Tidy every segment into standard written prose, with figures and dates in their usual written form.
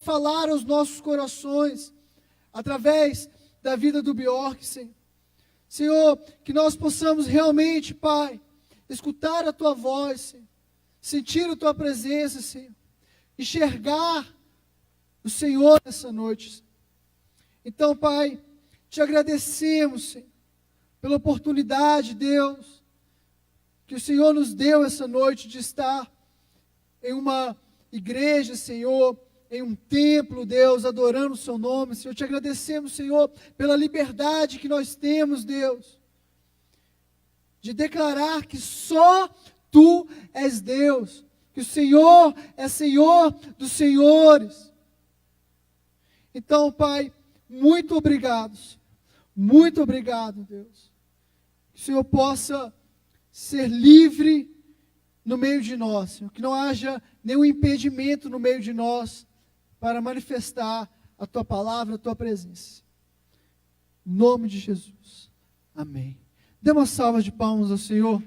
falar aos nossos corações, através da vida do Bjork, Senhor. Senhor, que nós possamos realmente, Pai, escutar a Tua voz, Senhor, sentir a Tua presença, Senhor, enxergar o Senhor nessa noite, Senhor. Então, Pai, te agradecemos, Senhor, pela oportunidade, Deus, que o Senhor nos deu essa noite de estar em uma igreja, Senhor, em um templo, Deus, adorando o Seu nome, Senhor. Te agradecemos, Senhor, pela liberdade que nós temos, Deus, de declarar que só Tu és Deus, que o Senhor é Senhor dos senhores. Então, Pai, muito obrigado, Deus. Que o Senhor possa ser livre no meio de nós, Senhor. Que não haja nenhum impedimento no meio de nós para manifestar a Tua palavra, a Tua presença. Em nome de Jesus. Amém. Dê uma salva de palmas ao Senhor.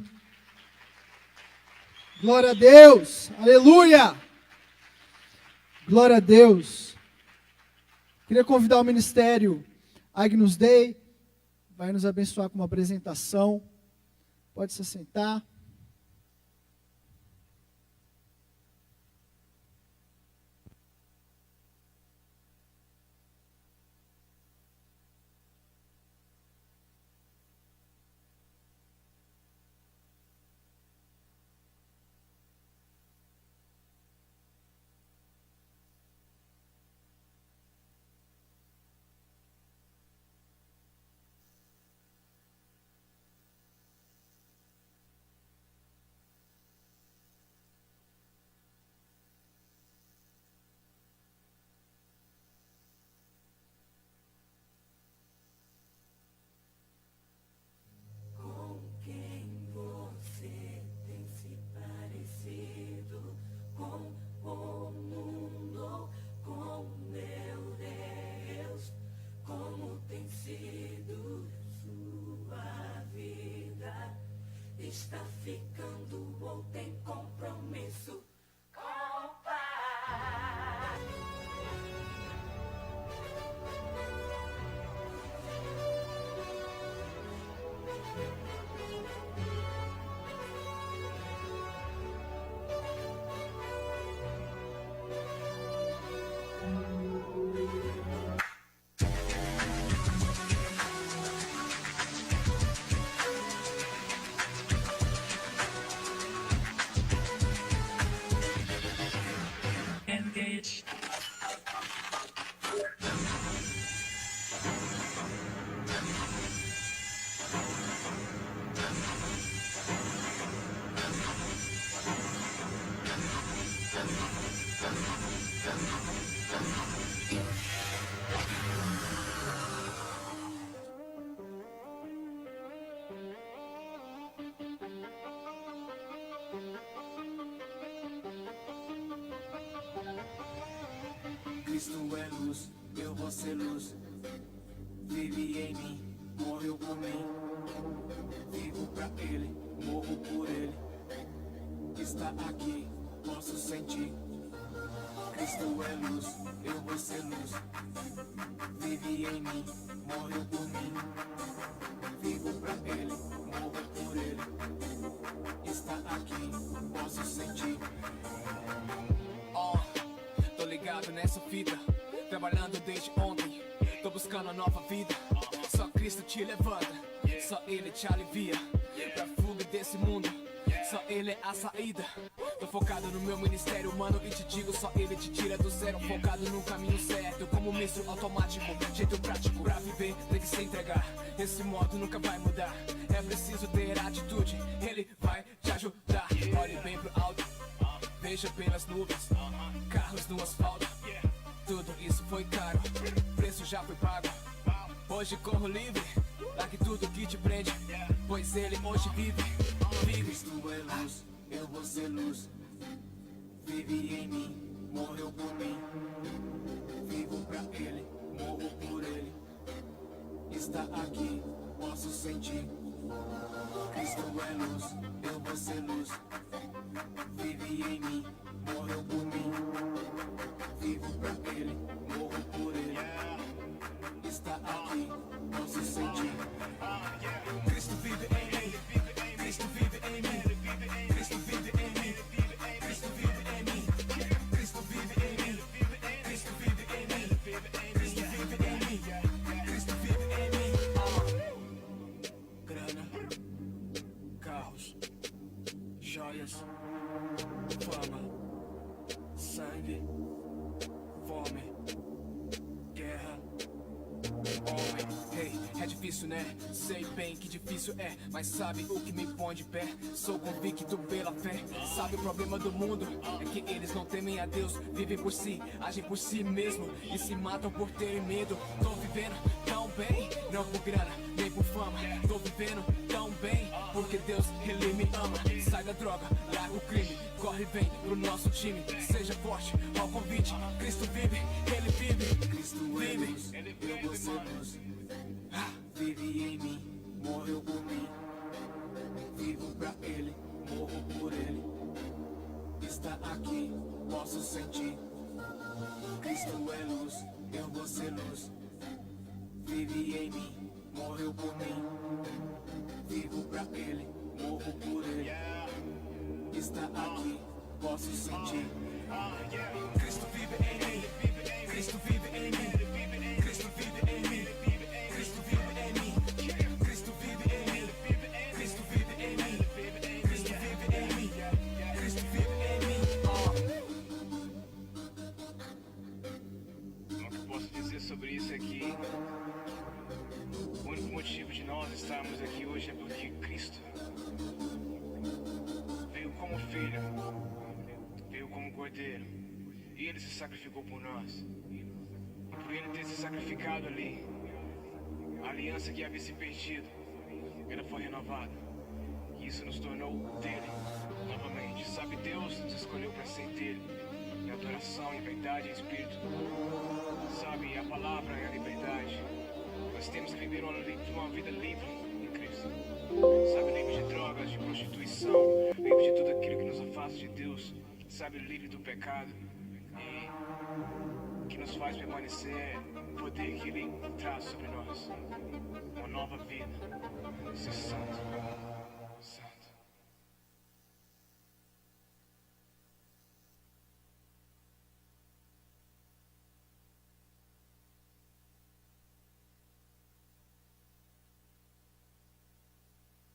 Glória a Deus. Aleluia. Glória a Deus. Queria convidar o ministério Agnus Dei, vai nos abençoar com uma apresentação. Pode se sentar. Está ficando ou tem compromisso com o Pai. Engage. Cristo é luz, eu vou ser luz. Vive em mim, morreu por mim. Vivo pra Ele, morro por Ele. Está aqui, posso sentir. Cristo é luz, eu vou ser luz. Vive em mim, morreu por mim. Vivo pra Ele, morro por Ele. Está aqui, posso sentir. Tô ligado nessa fita, trabalhando desde ontem. Tô buscando a nova vida. Só Cristo te levanta, só Ele te alivia. Pra fuga desse mundo, só Ele é a saída. Tô focado no meu ministério, mano, e te digo, só Ele te tira do zero. Focado no caminho certo, como um míssil automático. Jeito prático pra viver, tem que se entregar. Esse modo nunca vai mudar. É preciso ter atitude, Ele vai te ajudar. Olhe bem pro alto, veja pelas nuvens, carros no asfalto. Tudo isso foi caro, preço já foi pago. Hoje corro livre, largue tudo que te prende, pois Ele hoje vive. Cristo é luz, eu vou ser luz. Vive em mim, morreu por mim. Vivo pra Ele, morro por Ele. Está aqui, posso sentir. Cristo é luz, eu vou ser luz. Vive em mim, morreu por mim. Vivo pra Ele, ele, morro por ele. Está aqui, posso sentir. Cristo vive em mim, Cristo vive em mim, Cristo vive em mim, Cristo vive em mim, Cristo vive em mim, Cristo vive em mim, Cristo vive em mim, Cristo vive em mim. Grana, carros, joias, fama, sangue, fome, guerra, homem. Hey, é difícil, né? Sei bem que difícil é, mas sabe o que me põe de pé? Sou convicto pela fé. Sabe o problema do mundo? É que eles não temem a Deus, vivem por si, agem por si mesmo e se matam por terem medo. Tô vivendo tão bem, não por grana, nem por fama. Tô vivendo tão bem, porque Deus, Ele me ama. Sai da droga, larga o crime, corre e vem pro nosso time. Seja forte, ao convite, Cristo vive, Ele vive. Cristo vive, eu vou ser luz. Vive em mim, morreu por mim. Vivo pra Ele, morro por Ele. Está aqui, posso sentir. Cristo é luz, eu vou ser luz. Vive em mim, morreu por mim. Vivo pra Ele, morro por Ele. Está aqui, posso sentir. Cristo vive em mim, Cristo vive em mim, Cristo vive em mim, Cristo vive em mim, Cristo vive em mim, Cristo vive em mim, Cristo vive em mim, Cristo vive em mim. O que eu posso dizer sobre isso é que o único motivo de nós estarmos aqui hoje é porque Cristo veio como filho, veio como cordeiro, e Ele se sacrificou por nós. E por Ele ter se sacrificado ali, a aliança que havia se perdido, ela foi renovada. E isso nos tornou dele novamente. Sabe, Deus nos escolheu para ser dele, em adoração, em verdade, em espírito. Sabe, a palavra é a liberdade. Nós temos que viver uma vida livre em Cristo. Sabe, livre de drogas, de prostituição, livre de tudo aquilo que nos afasta de Deus. Sabe, livre do pecado. E o que nos faz permanecer é o poder que Ele traz sobre nós. Uma nova vida. Ser santo. Santo.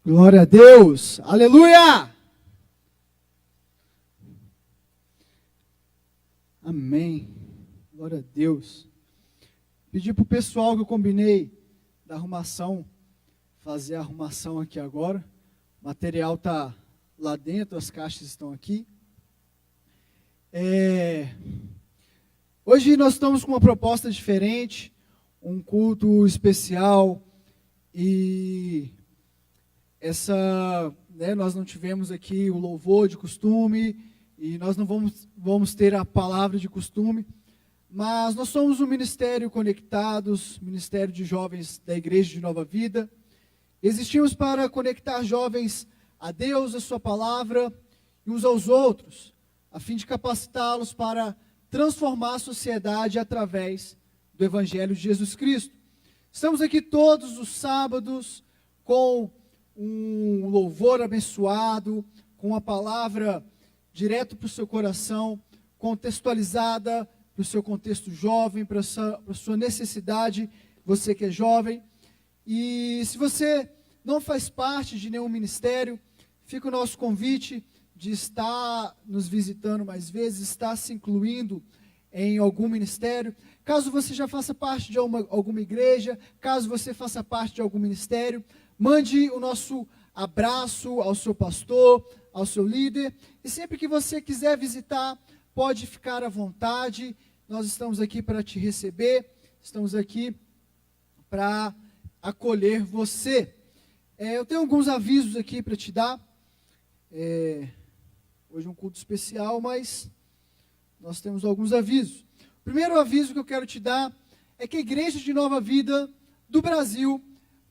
Glória a Deus, aleluia! Amém, glória a Deus. Pedi para o pessoal que eu combinei da arrumação, fazer a arrumação aqui agora. O material está lá dentro, as caixas estão aqui. Hoje nós estamos com uma proposta diferente, um culto especial e nós não tivemos aqui o louvor de costume e nós não vamos ter a palavra de costume, mas nós somos um ministério conectados, ministério de jovens da Igreja de Nova Vida. Existimos para conectar jovens a Deus, a sua palavra e uns aos outros, a fim de capacitá-los para transformar a sociedade através do Evangelho de Jesus Cristo. Estamos aqui todos os sábados com um louvor abençoado, com a palavra direto para o seu coração, contextualizada para o seu contexto jovem, para a sua necessidade, você que é jovem. E se você não faz parte de nenhum ministério, fica o nosso convite de estar nos visitando mais vezes, estar se incluindo em algum ministério. Caso você já faça parte de alguma igreja, caso você faça parte de algum ministério, mande o nosso abraço ao seu pastor, ao seu líder. E sempre que você quiser visitar, pode ficar à vontade. Nós estamos aqui para te receber, estamos aqui para acolher você. Eu tenho alguns avisos aqui para te dar. Hoje é um culto especial, mas nós temos alguns avisos. O primeiro aviso que eu quero te dar é que a Igreja de Nova Vida do Brasil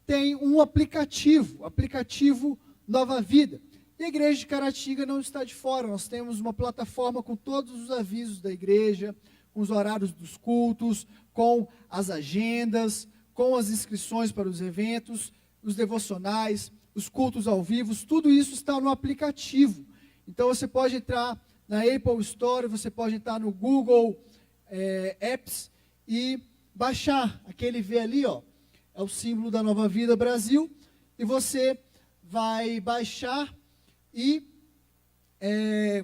tem um aplicativo Nova Vida. E a Igreja de Caratinga não está de fora. Nós temos uma plataforma com todos os avisos da igreja, com os horários dos cultos, com as agendas, com as inscrições para os eventos, os devocionais, os cultos ao vivo, tudo isso está no aplicativo. Então você pode entrar na Apple Store, você pode entrar no Google Apps e baixar aquele V ali, ó, é o símbolo da Nova Vida Brasil, e você vai baixar e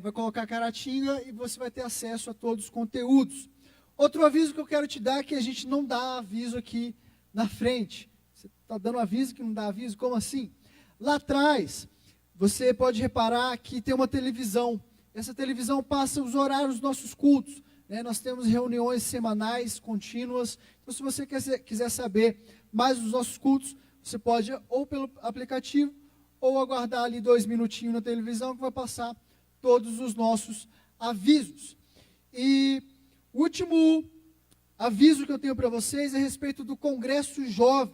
vai colocar a caratinga e você vai ter acesso a todos os conteúdos. Outro aviso que eu quero te dar é que a gente não dá aviso aqui na frente. Você está dando aviso que não dá aviso? Como assim? Lá atrás, você pode reparar que tem uma televisão. Essa televisão passa os horários dos nossos cultos, né? Nós temos reuniões semanais, contínuas. Então, se você quiser saber mais dos nossos cultos, você pode ou pelo aplicativo, ou aguardar ali 2 minutinhos na televisão, que vai passar todos os nossos avisos. E o último aviso que eu tenho para vocês é a respeito do Congresso Jovem.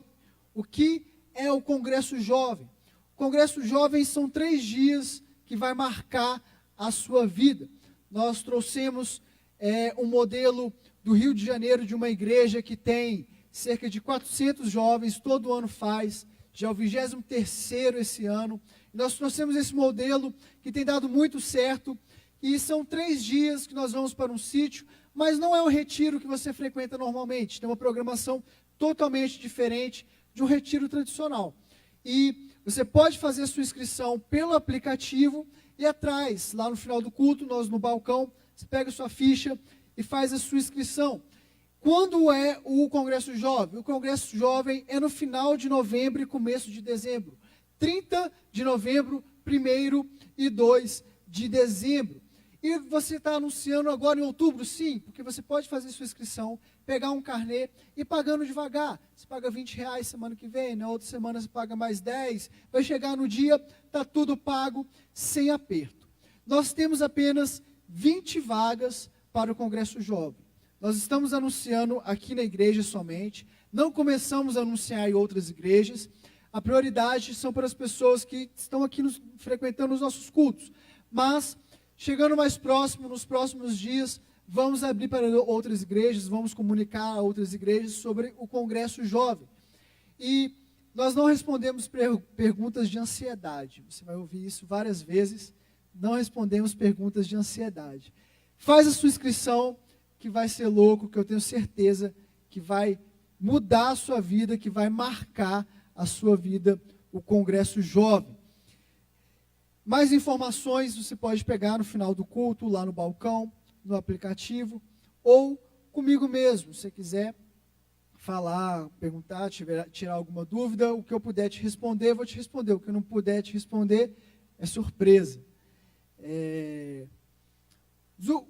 O que é o Congresso Jovem? O Congresso Jovem são 3 dias que vai marcar a sua vida. Nós trouxemos um modelo do Rio de Janeiro, de uma igreja que tem cerca de 400 jovens, todo ano faz, já é o 23º esse ano. Nós trouxemos esse modelo que tem dado muito certo, e são 3 dias que nós vamos para um sítio, mas não é um retiro que você frequenta normalmente, tem uma programação totalmente diferente de um retiro tradicional. E você pode fazer a sua inscrição pelo aplicativo, e atrás, lá no final do culto, nós no balcão, você pega a sua ficha e faz a sua inscrição. Quando é o Congresso Jovem? O Congresso Jovem é no final de novembro e começo de dezembro. 30 de novembro, 1º e 2 de dezembro. E você está anunciando agora em outubro? Sim, porque você pode fazer sua inscrição, pegar um carnê e pagando devagar. Você paga R$20 semana que vem, na outra semana você paga mais 10. Vai chegar no dia, está tudo pago, sem aperto. Nós temos apenas 20 vagas para o Congresso Jovem. Nós estamos anunciando aqui na igreja somente, não começamos a anunciar em outras igrejas. A prioridade são para as pessoas que estão aqui frequentando os nossos cultos. Mas, chegando mais próximo, nos próximos dias, vamos abrir para outras igrejas, vamos comunicar a outras igrejas sobre o Congresso Jovem. E nós não respondemos perguntas de ansiedade. Você vai ouvir isso várias vezes. Não respondemos perguntas de ansiedade. Faz a sua inscrição, que vai ser louco, que eu tenho certeza que vai mudar a sua vida, que vai marcar a sua vida, o Congresso Jovem. Mais informações você pode pegar no final do culto, lá no balcão, no aplicativo, ou comigo mesmo, se você quiser falar, perguntar, tirar alguma dúvida, o que eu puder te responder, eu vou te responder. O que eu não puder te responder é surpresa.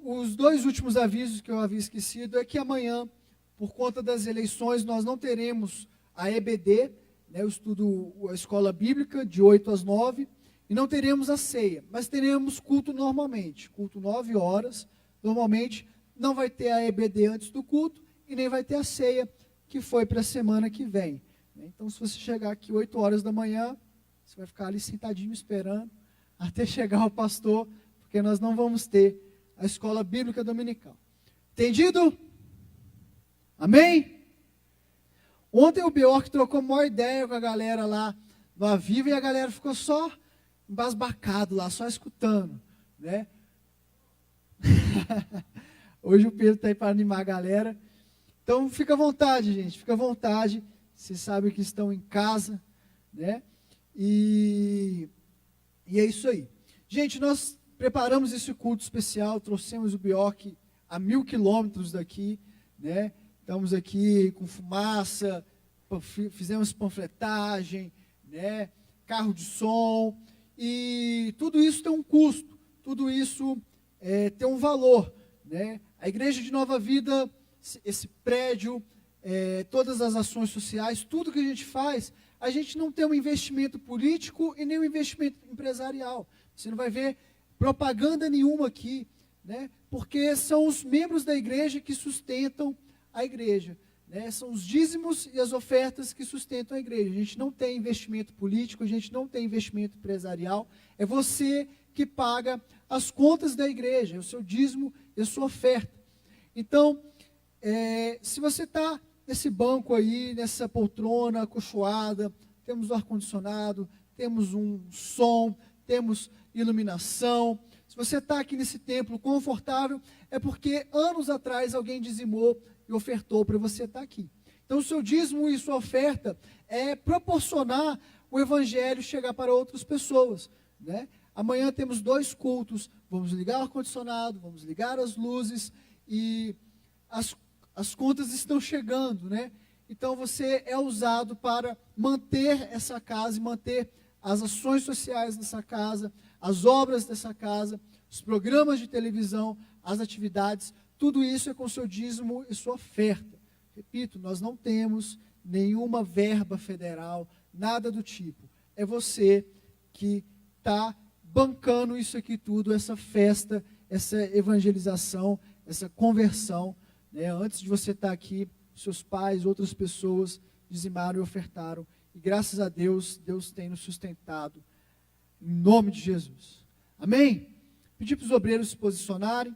Os 2 últimos avisos que eu havia esquecido é que amanhã, por conta das eleições, nós não teremos a EBD, né, o estudo, a escola bíblica, de 8 às 9, e não teremos a ceia, mas teremos culto normalmente, culto 9 horas, normalmente não vai ter a EBD antes do culto, e nem vai ter a ceia, que foi para a semana que vem. Então, se você chegar aqui 8 horas da manhã, você vai ficar ali sentadinho esperando, até chegar o pastor, porque nós não vamos ter a escola bíblica dominical. Entendido? Amém? Ontem o Bjork trocou uma ideia com a galera lá no Aviva, e a galera ficou só embasbacado lá, só escutando, né? Hoje o Pedro está aí para animar a galera. Então fica à vontade, gente, fica à vontade. Vocês sabem que estão em casa, né? E é isso aí. Gente, nós preparamos esse culto especial, trouxemos o Bjork a 1000 quilômetros daqui, né? Estamos aqui com fumaça, fizemos panfletagem, né? Carro de som, e tudo isso tem um custo, tudo isso tem um valor, né? A Igreja de Nova Vida, esse prédio, todas as ações sociais, tudo que a gente faz, a gente não tem um investimento político e nem um investimento empresarial. Você não vai ver propaganda nenhuma aqui, né? Porque são os membros da igreja que sustentam a igreja, né? São os dízimos e as ofertas que sustentam a igreja. A gente não tem investimento político, a gente não tem investimento empresarial. É você que paga as contas da igreja, é o seu dízimo e a sua oferta. Então, se você está nesse banco aí, nessa poltrona acolchoada, temos ar-condicionado, temos um som, temos iluminação. Se você está aqui nesse templo confortável, é porque anos atrás alguém dizimou e ofertou para você estar aqui. Então, o seu dízimo e sua oferta é proporcionar o evangelho chegar para outras pessoas, né? Amanhã temos 2 cultos, vamos ligar o ar-condicionado, vamos ligar as luzes e as contas estão chegando, né? Então você é usado para manter essa casa e manter as ações sociais dessa casa, as obras dessa casa, os programas de televisão, as atividades, tudo isso é com seu dízimo e sua oferta. Repito, nós não temos nenhuma verba federal, nada do tipo. É você que está bancando isso aqui tudo, essa festa, essa evangelização, essa conversão, né? Antes de você estar aqui, seus pais, outras pessoas dizimaram e ofertaram. E graças a Deus, Deus tem nos sustentado. Em nome de Jesus. Amém? Pedir para os obreiros se posicionarem.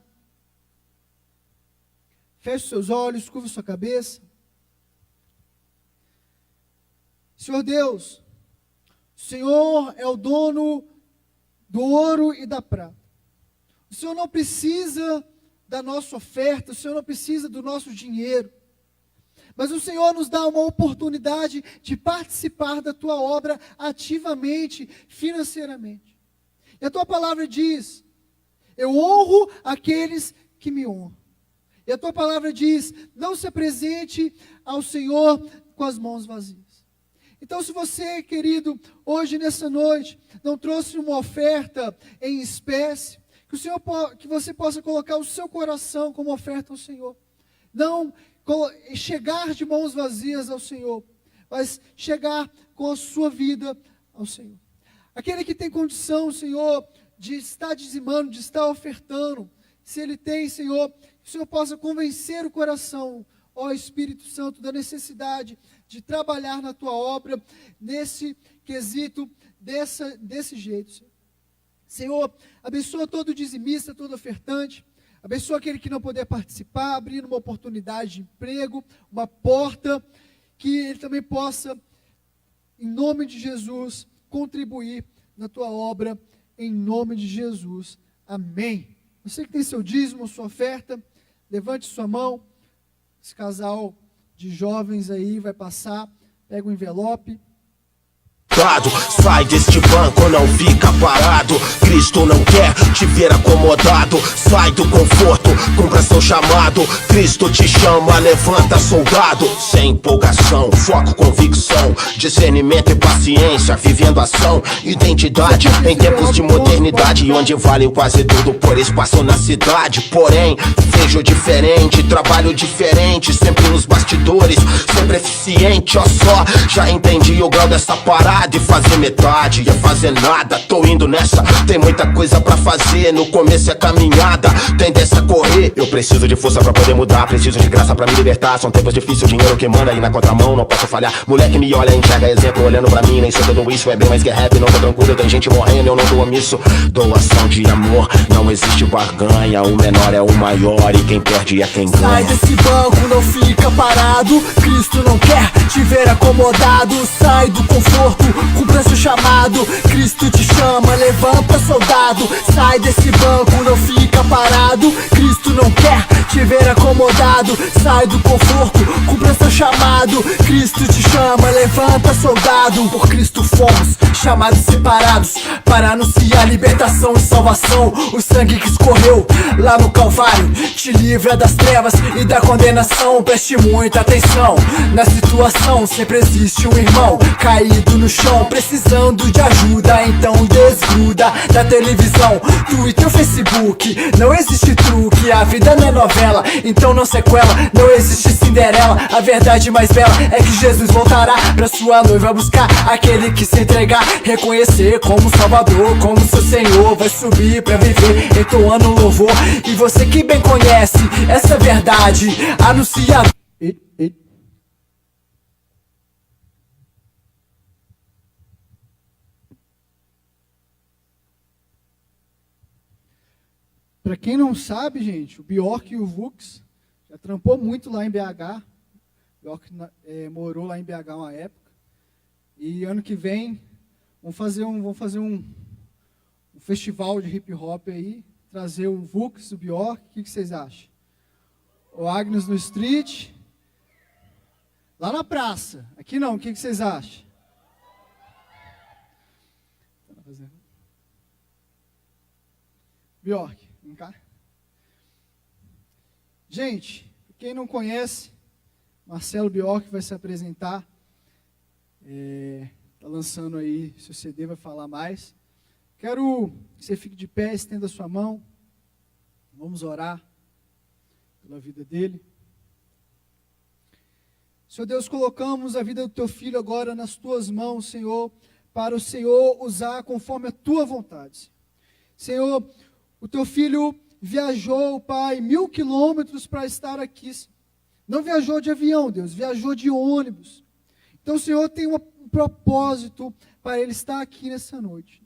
Feche seus olhos, curva sua cabeça. Senhor Deus, o Senhor é o dono do ouro e da prata. O Senhor não precisa da nossa oferta, o Senhor não precisa do nosso dinheiro. Mas o Senhor nos dá uma oportunidade de participar da tua obra ativamente, financeiramente. E a tua palavra diz: eu honro aqueles que me honram. E a tua palavra diz: não se apresente ao Senhor com as mãos vazias. Então, se você, querido, hoje nessa noite, não trouxe uma oferta em espécie, que você possa colocar o seu coração como oferta ao Senhor. Não chegar de mãos vazias ao Senhor, mas chegar com a sua vida ao Senhor. Aquele que tem condição, Senhor, de estar dizimando, de estar ofertando, se ele tem, Senhor, que o Senhor possa convencer o coração, ó Espírito Santo, da necessidade de trabalhar na tua obra, nesse quesito, desse jeito, Senhor. Senhor, abençoa todo dizimista, todo ofertante, abençoa aquele que não puder participar, abrindo uma oportunidade de emprego, uma porta, que ele também possa, em nome de Jesus, contribuir na tua obra, em nome de Jesus. Amém. Você que tem seu dízimo, sua oferta, levante sua mão. Esse casal de jovens aí vai passar, pega um envelope. Sai deste banco, não fica parado. Cristo não quer te ver acomodado. Sai do conforto, cumpra seu chamado. Cristo te chama, levanta soldado. Sem empolgação, foco, convicção, discernimento e paciência, vivendo ação, identidade em tempos de modernidade, onde vale quase tudo por espaço na cidade. Porém, vejo diferente, trabalho diferente, sempre nos bastidores, sempre eficiente. Ó só, já entendi o grau dessa parada. E fazer metade é fazer nada. Tô indo nessa, tem muita coisa pra fazer. No começo é caminhada, tendência a correr. Eu preciso de força pra poder mudar, preciso de graça pra me libertar. São tempos difíceis, o dinheiro que manda aí na contramão, não posso falhar. Moleque me olha, enxerga exemplo, olhando pra mim. Nem sei tudo isso, é bem mais que rap, não tô tranquilo. Tem gente morrendo, eu não tô omisso. Doação de amor, não existe barganha. O menor é o maior e quem perde é quem ganha. Sai desse banco, não fica parado. Cristo não quer te ver acomodado. Sai do conforto, cumpra seu chamado. Cristo te chama, levanta soldado. Sai desse banco, não fica parado. Cristo não quer te ver acomodado. Sai do conforto, cumpra seu chamado. Cristo te chama, levanta soldado. Por Cristo fomos chamados separados para anunciar libertação e salvação. O sangue que escorreu lá no Calvário te livra das trevas e da condenação. Preste muita atenção, na situação sempre existe um irmão caído no chão, precisando de ajuda. Então desgruda da televisão, Twitter ou Facebook. Não existe truque, a vida não é novela, então não sequela. Não existe Cinderela, a verdade mais bela é que Jesus voltará pra sua noiva buscar aquele que se entregar, reconhecer como Salvador, como seu Senhor. Vai subir pra viver entoando louvor. E você que bem conhece essa verdade, anuncia. Para quem não sabe, gente, o Bjork e o Vux Já trampou muito lá em BH. Bjork morou lá em BH uma época. E ano que vem vamos fazer um festival de hip hop aí, trazer o Vux, o Bjork. O que vocês acham? O Agnes no Street. Lá na praça. Aqui não, o que vocês acham? Bjork, vem cá. Gente, quem não conhece, Marcelo Bjork vai se apresentar. Está lançando aí seu CD, vai falar mais. Quero que você fique de pé, estenda a sua mão. Vamos orar pela vida dele. Senhor Deus, colocamos a vida do teu filho agora nas tuas mãos, Senhor, para o Senhor usar conforme a tua vontade. Senhor, o teu filho viajou, Pai, 1000 quilômetros para estar aqui. Não viajou de avião, Deus, viajou de ônibus. Então, o Senhor tem um propósito para ele estar aqui nessa noite.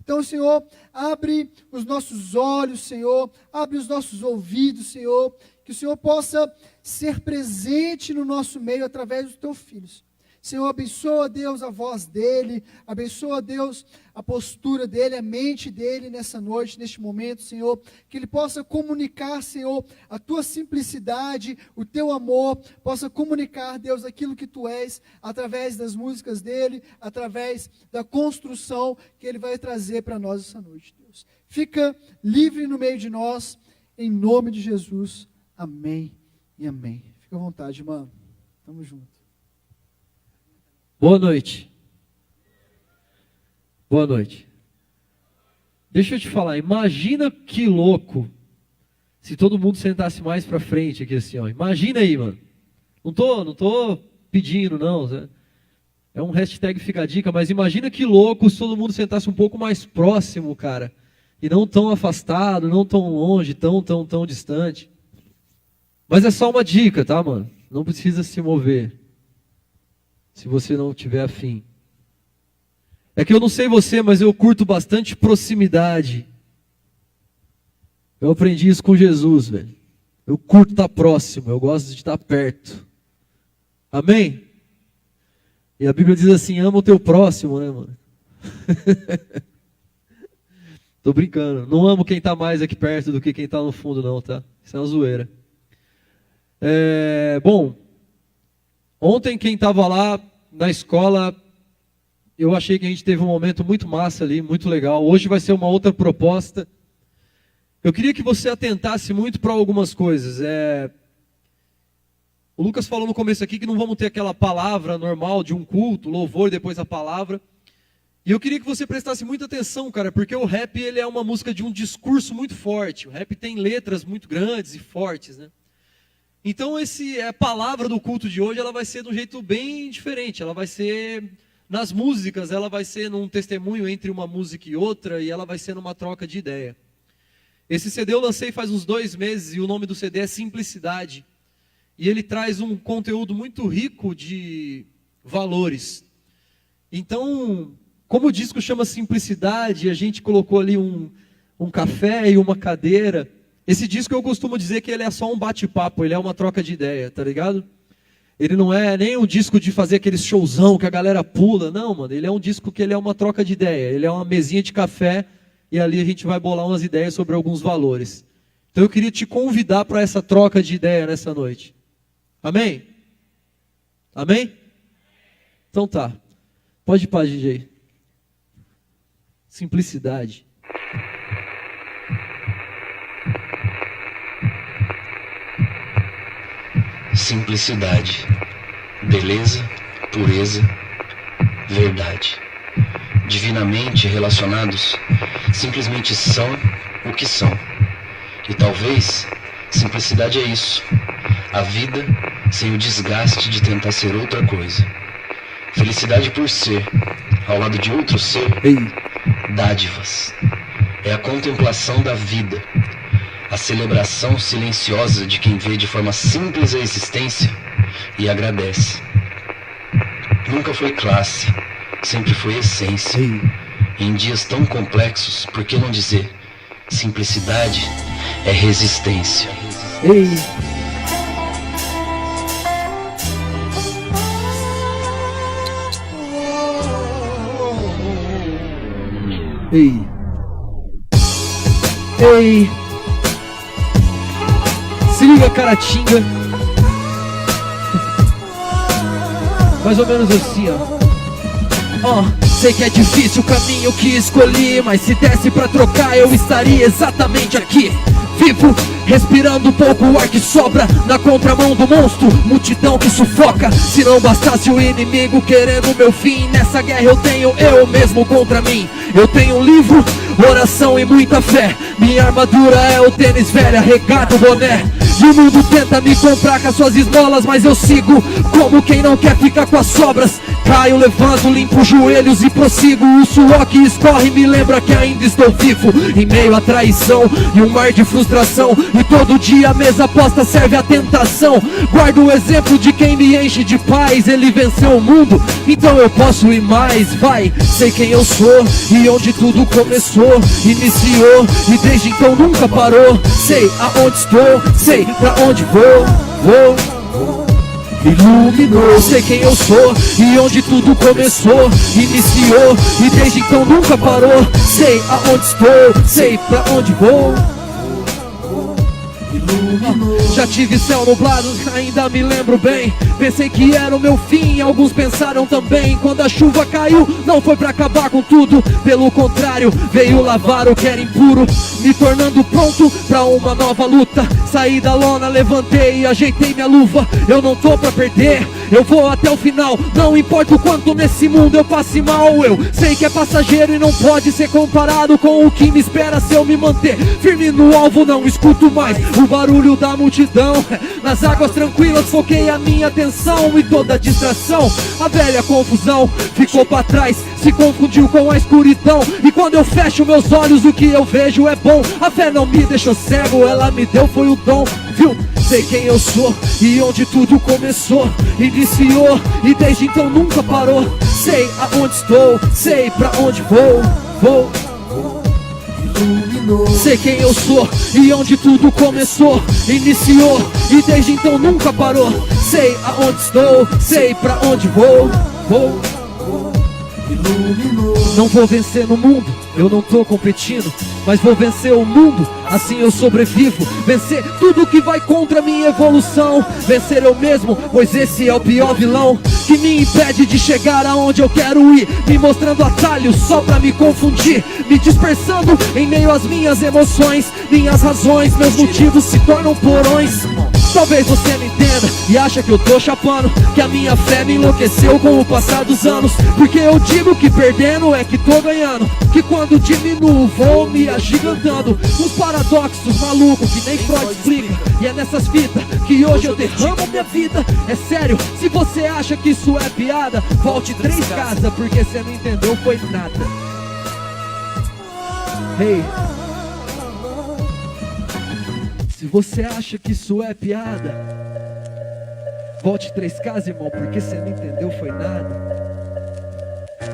Então, Senhor, abre os nossos olhos, Senhor, abre os nossos ouvidos, Senhor, que o Senhor possa ser presente no nosso meio através dos teus filhos. Senhor, abençoa, Deus, a voz dele, abençoa, Deus, a postura dele, a mente dele nessa noite, neste momento, Senhor, que ele possa comunicar, Senhor, a tua simplicidade, o teu amor, possa comunicar, Deus, aquilo que tu és, através das músicas dele, através da construção que ele vai trazer para nós essa noite, Deus. Fica livre no meio de nós, em nome de Jesus, amém e amém. Fica à vontade, mano, tamo junto. Boa noite. Boa noite. Deixa eu te falar, imagina que louco se todo mundo sentasse mais pra frente aqui assim, ó. Imagina aí, mano. Não tô pedindo, não. É um hashtag fica a dica, mas imagina que louco se todo mundo sentasse um pouco mais próximo, cara. E não tão afastado, não tão longe, tão distante. Mas é só uma dica, tá, mano? Não precisa se mover. Se você não tiver afim. É que eu não sei você, mas eu curto bastante proximidade. Eu aprendi isso com Jesus, velho. Eu curto estar próximo, eu gosto de estar perto. Amém? E a Bíblia diz assim, ama o teu próximo, né, mano? Tô brincando. Não amo quem está mais aqui perto do que quem está no fundo, não, tá? Isso é uma zoeira. Bom, ontem quem estava lá na escola, eu achei que a gente teve um momento muito massa ali, muito legal. Hoje vai ser uma outra proposta. Eu queria que você atentasse muito para algumas coisas. O Lucas falou no começo aqui que não vamos ter aquela palavra normal de um culto, louvor e depois a palavra. E eu queria que você prestasse muita atenção, cara, porque o rap ele é uma música de um discurso muito forte. O rap tem letras muito grandes e fortes, né? Então a palavra do culto de hoje, ela vai ser de um jeito bem diferente. Ela vai ser nas músicas, ela vai ser num testemunho entre uma música e outra, e ela vai ser numa troca de ideia. Esse CD eu lancei faz uns 2 meses, e o nome do CD é Simplicidade. E ele traz um conteúdo muito rico de valores. Então, como o disco chama Simplicidade, a gente colocou ali um café e uma cadeira. Esse disco eu costumo dizer que ele é só um bate-papo, ele é uma troca de ideia, tá ligado? Ele não é nem um disco de fazer aqueles showzão que a galera pula, não, mano. Ele é um disco que ele é uma troca de ideia, ele é uma mesinha de café e ali a gente vai bolar umas ideias sobre alguns valores. Então eu queria te convidar para essa troca de ideia nessa noite. Amém? Amém? Então tá. Pode ir para DJ. Simplicidade. Simplicidade, beleza, pureza, verdade. Divinamente relacionados, simplesmente são o que são. E talvez, simplicidade é isso. A vida sem o desgaste de tentar ser outra coisa. Felicidade por ser, ao lado de outro ser, dádivas. É a contemplação da vida. A celebração silenciosa de quem vê de forma simples a existência e agradece. Nunca foi classe, sempre foi essência. Em dias tão complexos, por que não dizer? Simplicidade é resistência. Ei. Ei. Se liga, Caratinga. Mais ou menos assim, ó. Sei que é difícil o caminho que escolhi, mas se desse pra trocar eu estaria exatamente aqui, vivo, respirando um pouco o ar que sobra, na contramão do monstro, multidão que sufoca. Se não bastasse o inimigo querendo meu fim, nessa guerra eu tenho eu mesmo contra mim. Eu tenho um livro, oração e muita fé. Minha armadura é o tênis velha, regata o boné. E o mundo tenta me comprar com as suas esmolas, mas eu sigo como quem não quer ficar com as sobras. Caio, levanto, limpo os joelhos e prossigo. O suor que escorre me lembra que ainda estou vivo, em meio à traição e um mar de frustração. E todo dia a mesa posta serve a tentação. Guardo o exemplo de quem me enche de paz. Ele venceu o mundo, então eu posso ir mais. Vai, sei quem eu sou e onde tudo começou, iniciou e desde então nunca parou. Sei aonde estou, sei pra onde vou. Iluminou, sei quem eu sou e onde tudo começou, iniciou e desde então nunca parou. Sei aonde estou, sei pra onde vou. Já tive céu nublado, ainda me lembro bem. Pensei que era o meu fim, alguns pensaram também. Quando a chuva caiu, não foi pra acabar com tudo, pelo contrário, veio lavar o que era impuro, me tornando pronto pra uma nova luta. Saí da lona, levantei e ajeitei minha luva. Eu não tô pra perder, eu vou até o final. Não importa o quanto nesse mundo eu passe mal. Eu sei que é passageiro e não pode ser comparado com o que me espera se eu me manter firme no alvo. Não escuto mais o barulho da multidão. Nas águas tranquilas foquei a minha atenção e toda a distração, a velha confusão ficou pra trás, se confundiu com a escuridão. E quando eu fecho meus olhos o que eu vejo é bom. A fé não me deixou cego, ela me deu foi o dom, viu? Sei quem eu sou e onde tudo começou, iniciou e desde então nunca parou. Sei aonde estou, sei pra onde vou. Sei quem eu sou e onde tudo começou, iniciou e desde então nunca parou. Sei aonde estou, sei pra onde vou. Não vou vencer no mundo, eu não tô competindo, mas vou vencer o mundo, assim eu sobrevivo. Vencer tudo que vai contra a minha evolução. Vencer eu mesmo, pois esse é o pior vilão que me impede de chegar aonde eu quero ir, me mostrando atalhos só pra me confundir, me dispersando em meio às minhas emoções. Minhas razões, meus motivos se tornam porões. Talvez você me entenda e acha que eu tô chapando, que a minha fé me enlouqueceu com o passar dos anos. Porque eu digo que perdendo é que tô ganhando, que quando diminuo vou me agigantando. Uns paradoxos malucos que nem Freud explica, e é nessas fitas que hoje eu derramo minha vida. É sério, se você acha que isso é piada, volte 3 casas, porque você não entendeu foi nada. Hey, se você acha que isso é piada, volte 3 casas, irmão, porque você não entendeu foi nada.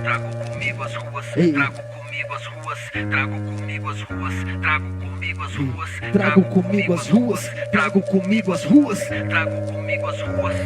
Trago comigo as ruas, Ei. trago comigo as ruas, trago comigo as ruas, trago comigo as ruas, Trago comigo as ruas, trago comigo as ruas, trago comigo as ruas,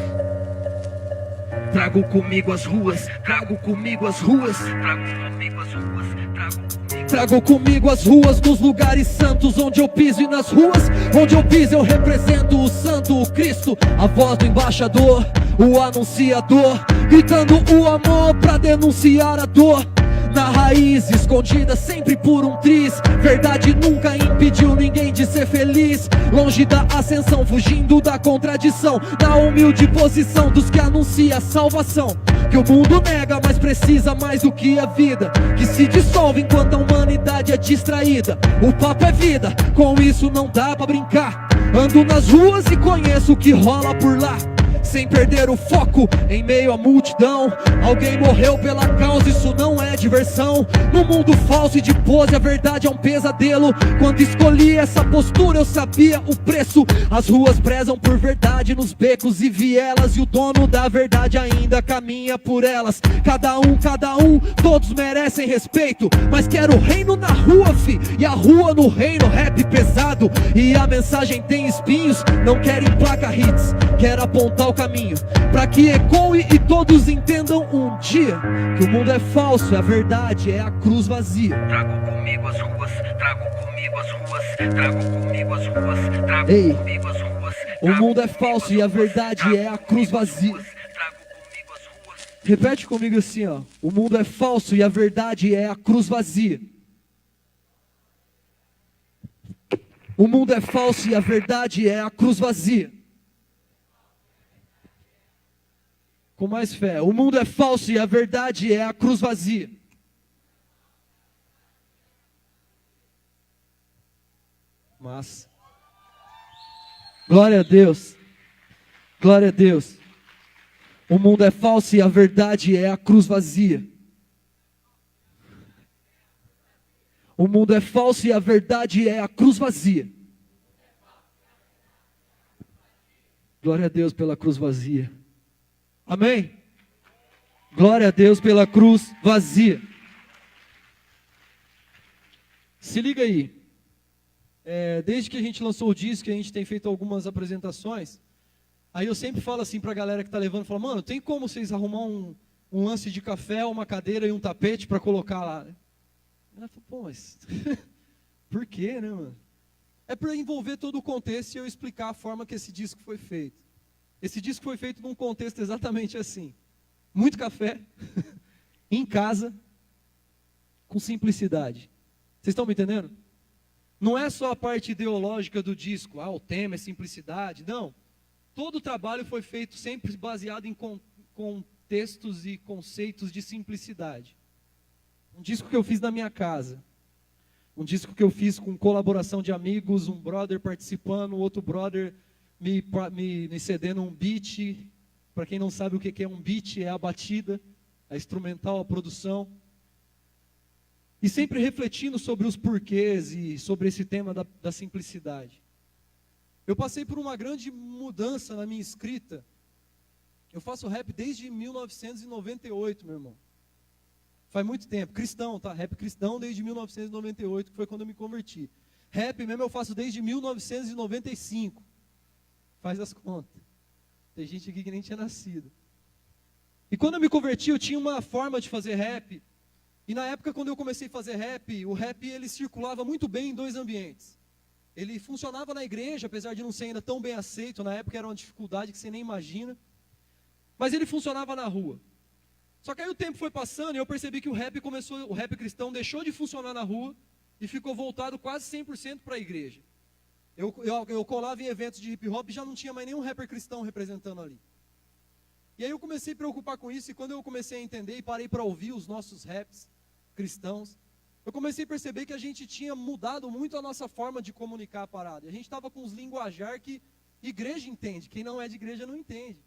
trago comigo as ruas, trago comigo as ruas. trago comigo as ruas, trago comigo. Trago comigo as ruas nos lugares santos onde eu piso, e nas ruas onde eu piso eu represento o santo, o Cristo, a voz do embaixador, o anunciador, gritando o amor pra denunciar a dor. Na raiz, escondida sempre por um triz, verdade nunca impediu ninguém de ser feliz. Longe da ascensão, fugindo da contradição, na humilde posição dos que anuncia a salvação. Que o mundo nega, mas precisa mais do que a vida, que se dissolve enquanto a humanidade é distraída. O papo é vida, com isso não dá pra brincar. Ando nas ruas e conheço o que rola por lá, sem perder o foco em meio à multidão. Alguém morreu pela causa, isso não é diversão. No mundo falso e de pose, a verdade é um pesadelo. Quando escolhi essa postura eu sabia o preço. As ruas prezam por verdade nos becos e vielas, e o dono da verdade ainda caminha por elas. Cada um, todos merecem respeito, mas quero o reino na rua, fi, e a rua no reino. Rap pesado e a mensagem tem espinhos, não quero emplacar hits, quero apontar o caminho, para que ecoe e todos entendam um dia que o mundo é falso e a verdade é a cruz vazia. Trago comigo as ruas, trago comigo as ruas, trago comigo as ruas, trago Ei, comigo as ruas. o mundo é falso e a verdade é a cruz vazia. Trago comigo as ruas. Repete comigo assim, ó. O mundo é falso e a verdade é a cruz vazia. O mundo é falso e a verdade é a cruz vazia. Com mais fé. O mundo é falso e a verdade é a cruz vazia. Mas, glória a Deus. Glória a Deus. O mundo é falso e a verdade é a cruz vazia. O mundo é falso e a verdade é a cruz vazia. Glória a Deus pela cruz vazia. Amém? Glória a Deus pela cruz vazia. Se liga aí. Desde que a gente lançou o disco, a gente tem feito algumas apresentações. Aí eu sempre falo assim pra galera que tá levando, falo, mano, tem como vocês arrumar um lance de café, uma cadeira e um tapete pra colocar lá, né? Ela falou, pô, mas por quê, né, mano? É para envolver todo o contexto e eu explicar a forma que esse disco foi feito. Esse disco foi feito num contexto exatamente assim. Muito café, em casa, com simplicidade. Vocês estão me entendendo? Não é só a parte ideológica do disco, o tema é simplicidade, não. Todo o trabalho foi feito sempre baseado em contextos e conceitos de simplicidade. Um disco que eu fiz na minha casa. Um disco que eu fiz com colaboração de amigos, um brother participando, outro brother me cedendo um beat. Para quem não sabe o que é um beat, é a batida, a instrumental, a produção. E sempre refletindo sobre os porquês e sobre esse tema da simplicidade. Eu passei por uma grande mudança na minha escrita. Eu faço rap desde 1998, meu irmão. Faz muito tempo, cristão, tá? Rap cristão desde 1998, que foi quando eu me converti. Rap mesmo eu faço desde 1995. Faz as contas. Tem gente aqui que nem tinha nascido. E quando eu me converti, eu tinha uma forma de fazer rap. E na época, quando eu comecei a fazer rap, o rap ele circulava muito bem em dois ambientes. Ele funcionava na igreja, apesar de não ser ainda tão bem aceito. Na época era uma dificuldade que você nem imagina. Mas ele funcionava na rua. Só que aí o tempo foi passando e eu percebi que o rap cristão deixou de funcionar na rua e ficou voltado quase 100% para a igreja. Eu colava em eventos de hip hop e já não tinha mais nenhum rapper cristão representando ali. E aí eu comecei a preocupar com isso e quando eu comecei a entender e parei para ouvir os nossos raps cristãos, eu comecei a perceber que a gente tinha mudado muito a nossa forma de comunicar a parada. E a gente estava com uns linguajar que igreja entende, quem não é de igreja não entende.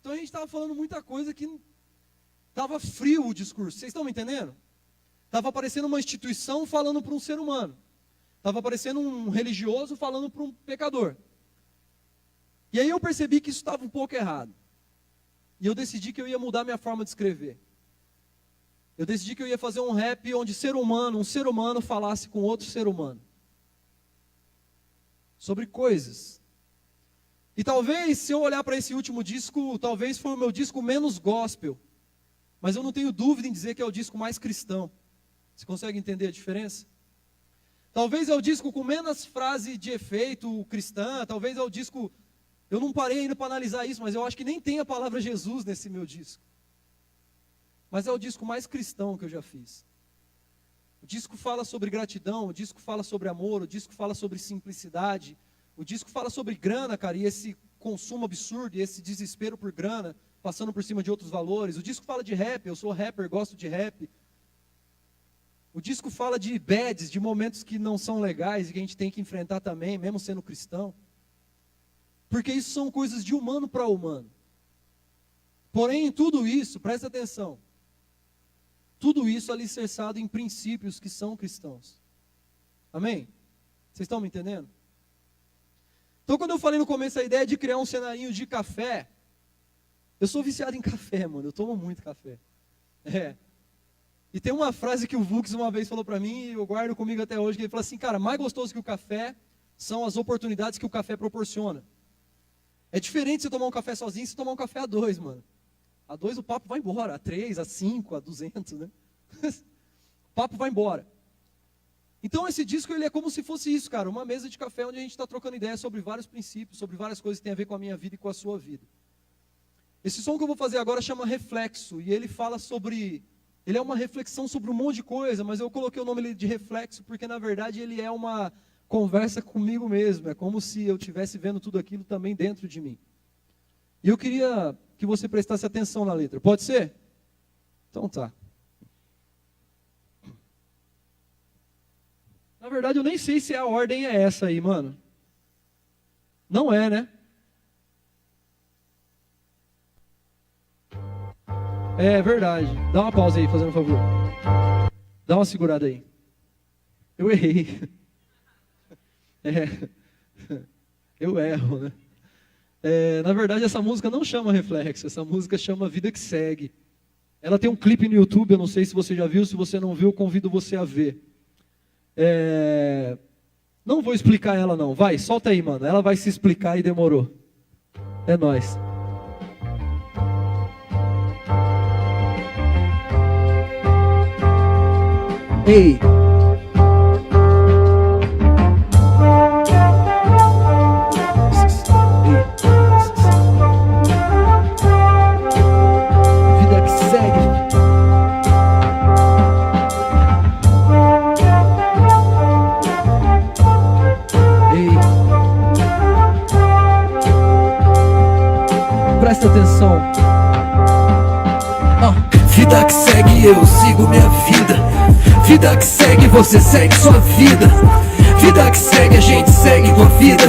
Então a gente estava falando muita coisa que estava frio o discurso, vocês estão me entendendo? Estava aparecendo uma instituição falando para um ser humano. Estava aparecendo um religioso falando para um pecador. E aí eu percebi que isso estava um pouco errado. E eu decidi que eu ia mudar minha forma de escrever. Eu decidi que eu ia fazer um rap onde um ser humano falasse com outro ser humano. Sobre coisas. E talvez, se eu olhar para esse último disco, talvez foi o meu disco menos gospel. Mas eu não tenho dúvida em dizer que é o disco mais cristão. Você consegue entender a diferença? Talvez é o disco com menos frase de efeito cristã, talvez é o disco... Eu não parei ainda para analisar isso, mas eu acho que nem tem a palavra Jesus nesse meu disco. Mas é o disco mais cristão que eu já fiz. O disco fala sobre gratidão, o disco fala sobre amor, o disco fala sobre simplicidade, o disco fala sobre grana, cara, e esse consumo absurdo, e esse desespero por grana, passando por cima de outros valores. O disco fala de rap, eu sou rapper, gosto de rap. O disco fala de bads, de momentos que não são legais e que a gente tem que enfrentar também, mesmo sendo cristão. Porque isso são coisas de humano para humano. Porém, em tudo isso, presta atenção, tudo isso alicerçado em princípios que são cristãos. Amém? Vocês estão me entendendo? Então, quando eu falei no começo a ideia de criar um cenarinho de café, eu sou viciado em café, mano, eu tomo muito café. E tem uma frase que o Vux uma vez falou para mim, e eu guardo comigo até hoje, que ele falou assim, cara, mais gostoso que o café são as oportunidades que o café proporciona. É diferente você tomar um café sozinho e você tomar um café a dois, mano. A dois o papo vai embora, a 3, a 5, a 200, né? O papo vai embora. Então esse disco ele é como se fosse isso, cara, uma mesa de café onde a gente está trocando ideias sobre vários princípios, sobre várias coisas que tem a ver com a minha vida e com a sua vida. Esse som que eu vou fazer agora chama Reflexo, e ele fala sobre... Ele é uma reflexão sobre um monte de coisa, mas eu coloquei o nome de Reflexo porque na verdade ele é uma conversa comigo mesmo, é como se eu estivesse vendo tudo aquilo também dentro de mim. E eu queria que você prestasse atenção na letra, pode ser? Então tá. Na verdade, eu nem sei se a ordem é essa aí, mano. Não é, né? É verdade. Dá uma pausa aí, fazendo um favor. Dá uma segurada aí. Eu errei. Eu erro, né? Na verdade, essa música não chama Reflexo. Essa música chama Vida que Segue. Ela tem um clipe no YouTube, eu não sei se você já viu. Se você não viu, eu convido você a ver. Não vou explicar ela não, vai, solta aí, mano. Ela vai se explicar e demorou. É nóis. Ei. Vida que segue. Presta atenção. Vida que segue, eu sigo minha vida. Vida que segue, você segue sua vida. Vida que segue, a gente segue com a vida.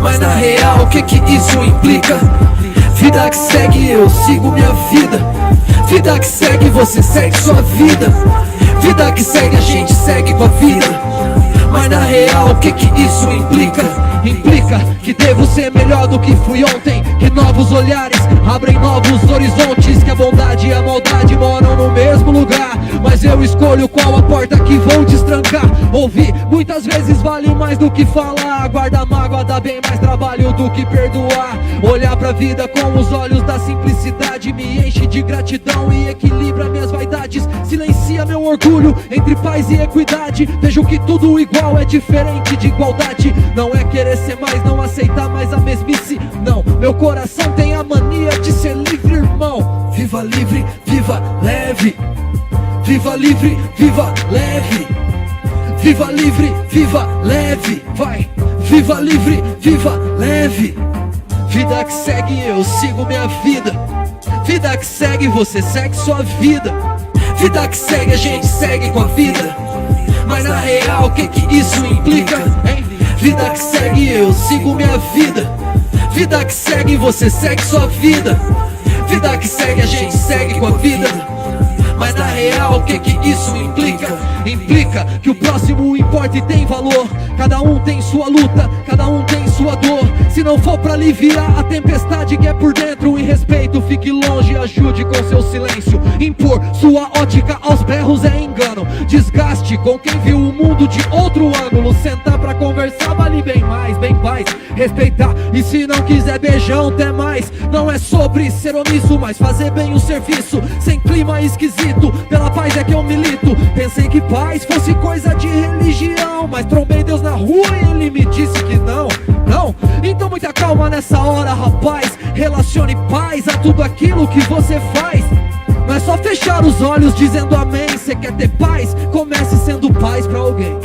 Mas na real, o que isso implica? Vida que segue, eu sigo minha vida. Vida que segue, você segue sua vida. Vida que segue, a gente segue com a vida. Mas na real, o que isso implica? Implica que devo ser melhor do que fui ontem. Que novos olhares abrem novos horizontes. Que a bondade e a maldade moram no mesmo lugar. Mas eu escolho qual a porta que vou destrancar. Ouvir muitas vezes vale mais do que falar. Guarda mágoa dá bem mais trabalho do que perdoar. Olhar pra vida com os olhos da simplicidade me enche de gratidão e equilibra minhas vaidades. Silencia meu orgulho entre paz e equidade. Vejo que tudo igual é diferente de igualdade. Não é querer ser mais, não aceitar mais a mesmice. Não, meu coração tem a mania de ser livre, irmão. Viva livre, viva leve. Viva livre, viva leve. Viva livre, viva leve. Vai, viva livre, viva leve. Vida que segue, eu sigo minha vida. Vida que segue, você segue sua vida. Vida que segue, a gente segue com a vida. Mas na real, o que isso implica, hein? Vida que segue, eu sigo minha vida. Vida que segue, você segue sua vida. Vida que segue, a gente segue com a vida. Mas na real, o que isso implica? Implica que o próximo importa e tem valor. Cada um tem sua luta, cada um tem sua dor. Se não for pra aliviar a tempestade que é por dentro, em respeito, fique longe, ajude com seu silêncio. Impor sua ótica aos berros é engano. Desgaste com quem viu o mundo de outro ângulo. Sentar pra conversar vale bem mais, bem paz. Respeitar e se não quiser beijão, até mais. Não é sobre ser omisso, mas fazer bem o serviço. Sem clima esquisito, pela paz é que eu milito. Pensei que paz fosse coisa de religião, mas trombei Deus na rua e ele me disse que não. Não, então muita calma nessa hora, rapaz. Relacione paz a tudo aquilo que você faz. Não é só fechar os olhos dizendo amém. Cê quer ter paz? Comece sendo paz pra alguém.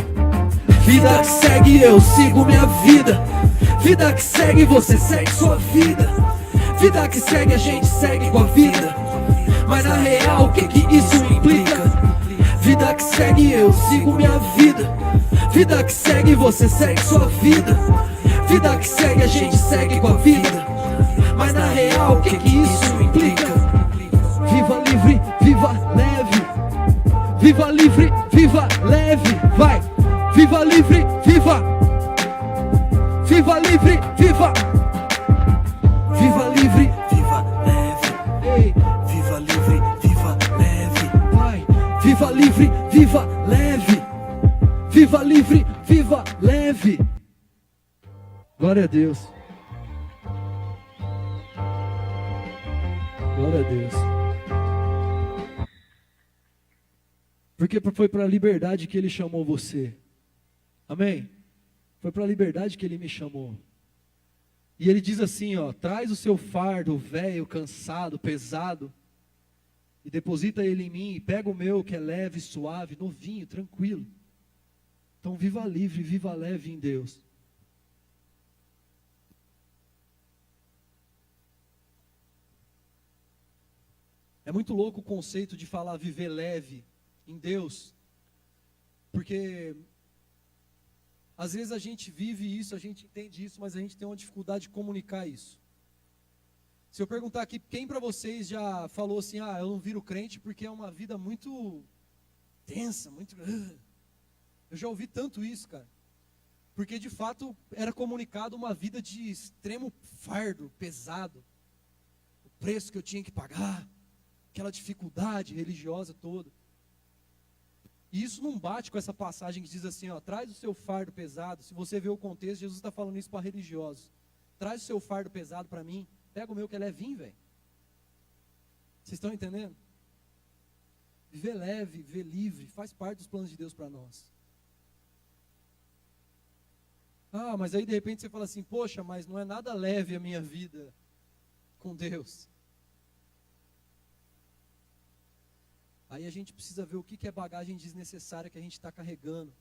Vida que segue, eu sigo minha vida. Vida que segue, você segue sua vida. Vida que segue, a gente segue com a vida. Mas na real, o que isso implica? Vida que segue, eu sigo minha vida. Vida que segue, você segue sua vida. Vida que segue, a gente segue com a vida. Mas na real, o que isso implica? Viva livre, viva leve. Viva livre, viva leve. Vai, viva livre, viva. Viva livre, viva. Viva livre, viva leve. Ei, viva livre, viva leve. Vai, viva livre, viva leve. Viva livre, viva leve. Glória a Deus. Glória a Deus. Porque foi para a liberdade que Ele chamou você. Amém? Foi para a liberdade que Ele me chamou. E Ele diz assim, ó, traz o seu fardo velho, cansado, pesado, e deposita ele em mim, e pega o meu que é leve, suave, novinho, tranquilo. Então viva livre, viva leve em Deus. É muito louco o conceito de falar viver leve em Deus, porque às vezes a gente vive isso, a gente entende isso, mas a gente tem uma dificuldade de comunicar isso. Se eu perguntar aqui, quem para vocês já falou assim, eu não viro crente porque é uma vida muito tensa, muito... Eu já ouvi tanto isso, cara. Porque de fato era comunicado uma vida de extremo fardo, pesado. O preço que eu tinha que pagar, aquela dificuldade religiosa toda. E isso não bate com essa passagem que diz assim, ó, traz o seu fardo pesado. Se você vê o contexto, Jesus está falando isso para religiosos. Traz o seu fardo pesado para mim. Pega o meu que é levinho, velho. Vocês estão entendendo? Viver leve, viver livre, faz parte dos planos de Deus para nós. Mas aí de repente você fala assim, poxa, mas não é nada leve a minha vida com Deus. Aí a gente precisa ver o que é bagagem desnecessária que a gente está carregando.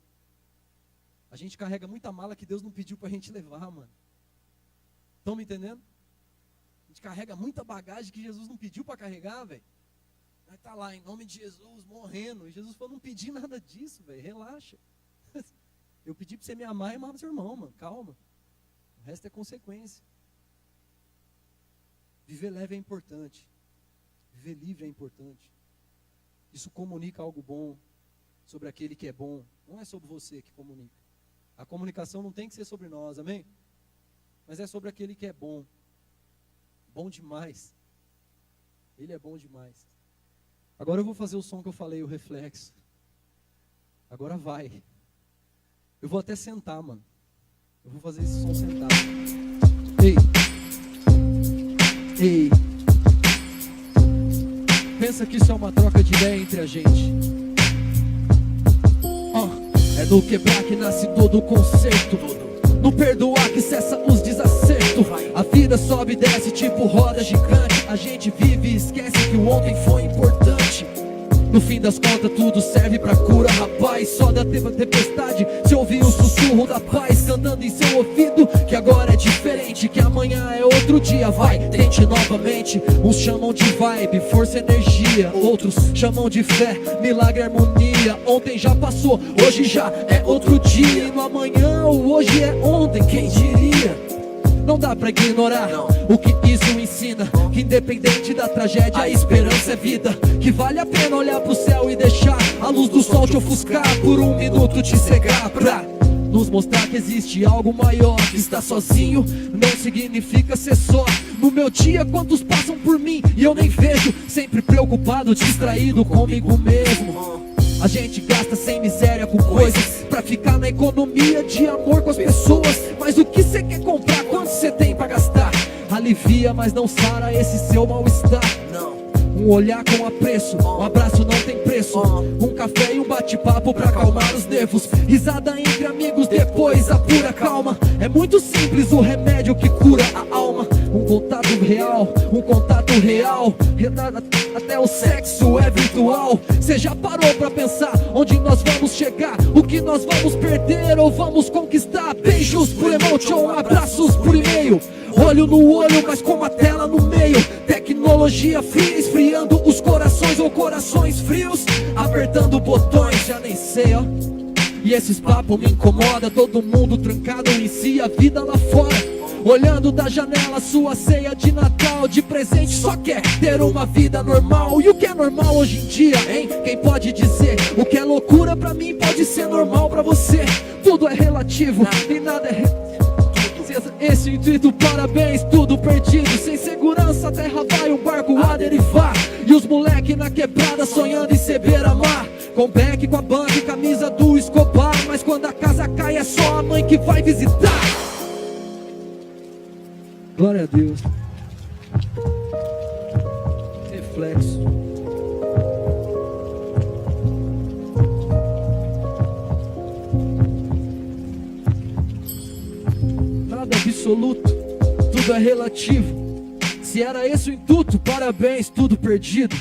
A gente carrega muita mala que Deus não pediu para a gente levar, mano. Estão me entendendo? A gente carrega muita bagagem que Jesus não pediu para carregar, velho. Vai estar lá, em nome de Jesus, morrendo. E Jesus falou, não pedi nada disso, velho, relaxa. Eu pedi para você me amar e amar seu irmão, mano, calma. O resto é consequência. Viver leve é importante. Viver livre é importante. Isso comunica algo bom sobre aquele que é bom. Não é sobre você que comunica. A comunicação não tem que ser sobre nós, amém? Mas é sobre aquele que é bom. Bom demais. Ele é bom demais. Agora eu vou fazer o som que eu falei, o reflexo. Agora vai. Eu vou até sentar, mano. Eu vou fazer esse som sentado. Ei. Ei. Pensa que isso é uma troca de ideia entre a gente. É no quebrar que nasce todo o conceito. No perdoar que cessa os desacertos. A vida sobe e desce tipo roda gigante. A gente vive e esquece que o ontem foi importante. No fim das contas tudo serve pra cura, rapaz. Só da tempestade se ouvir o sussurro da paz cantando em seu ouvido que agora é diferente, que amanhã é outro dia. Vai, tente novamente. Uns chamam de vibe, força, energia. Outros chamam de fé, milagre, harmonia. Ontem já passou, hoje já é outro dia. E no amanhã o hoje é ontem, quem diria? Não dá pra ignorar o que isso ensina, que independente da tragédia a esperança é vida. Que vale a pena olhar pro céu e deixar a luz do sol te ofuscar, por um minuto te cegar, pra nos mostrar que existe algo maior. Estar sozinho não significa ser só. No meu dia quantos passam por mim e eu nem vejo, sempre preocupado, distraído comigo mesmo. A gente gasta sem miséria com coisas pra ficar na economia de amor com as pessoas. Mas o que você quer comprar, quanto você tem pra gastar? Alivia, mas não sara esse seu mal-estar. Um olhar com apreço, um abraço não tem preço. Um café e um bate-papo pra acalmar os nervos. Risada entre amigos, depois a pura calma. É muito simples o remédio que cura a alma. Um contato real, um contato real. Até o sexo é virtual. Cê já parou pra pensar onde nós vamos chegar? O que nós vamos perder ou vamos conquistar? Beijos por emotion, abraços por e-mail. Olho no olho, mas com a tela no meio. Tecnologia fria, esfriando os corações ou corações frios, apertando botões, já nem sei, ó. E esses papos me incomoda, todo mundo trancado em si, a vida lá fora. Olhando da janela sua ceia de Natal, de presente só quer ter uma vida normal. E o que é normal hoje em dia, hein? Quem pode dizer? O que é loucura pra mim pode ser normal pra você. Tudo é relativo e nada é esse intuito, parabéns, tudo perdido. Sem segurança a terra vai, um barco a derivar. E os moleque na quebrada sonhando em ser beira-mar. Com beck, com a banca e camisa do Escobar. Mas quando a casa cai é só a mãe que vai visitar. Glória a Deus. reflexo. Nada é absoluto, tudo é relativo. Se era esse o intuito, parabéns, tudo perdido.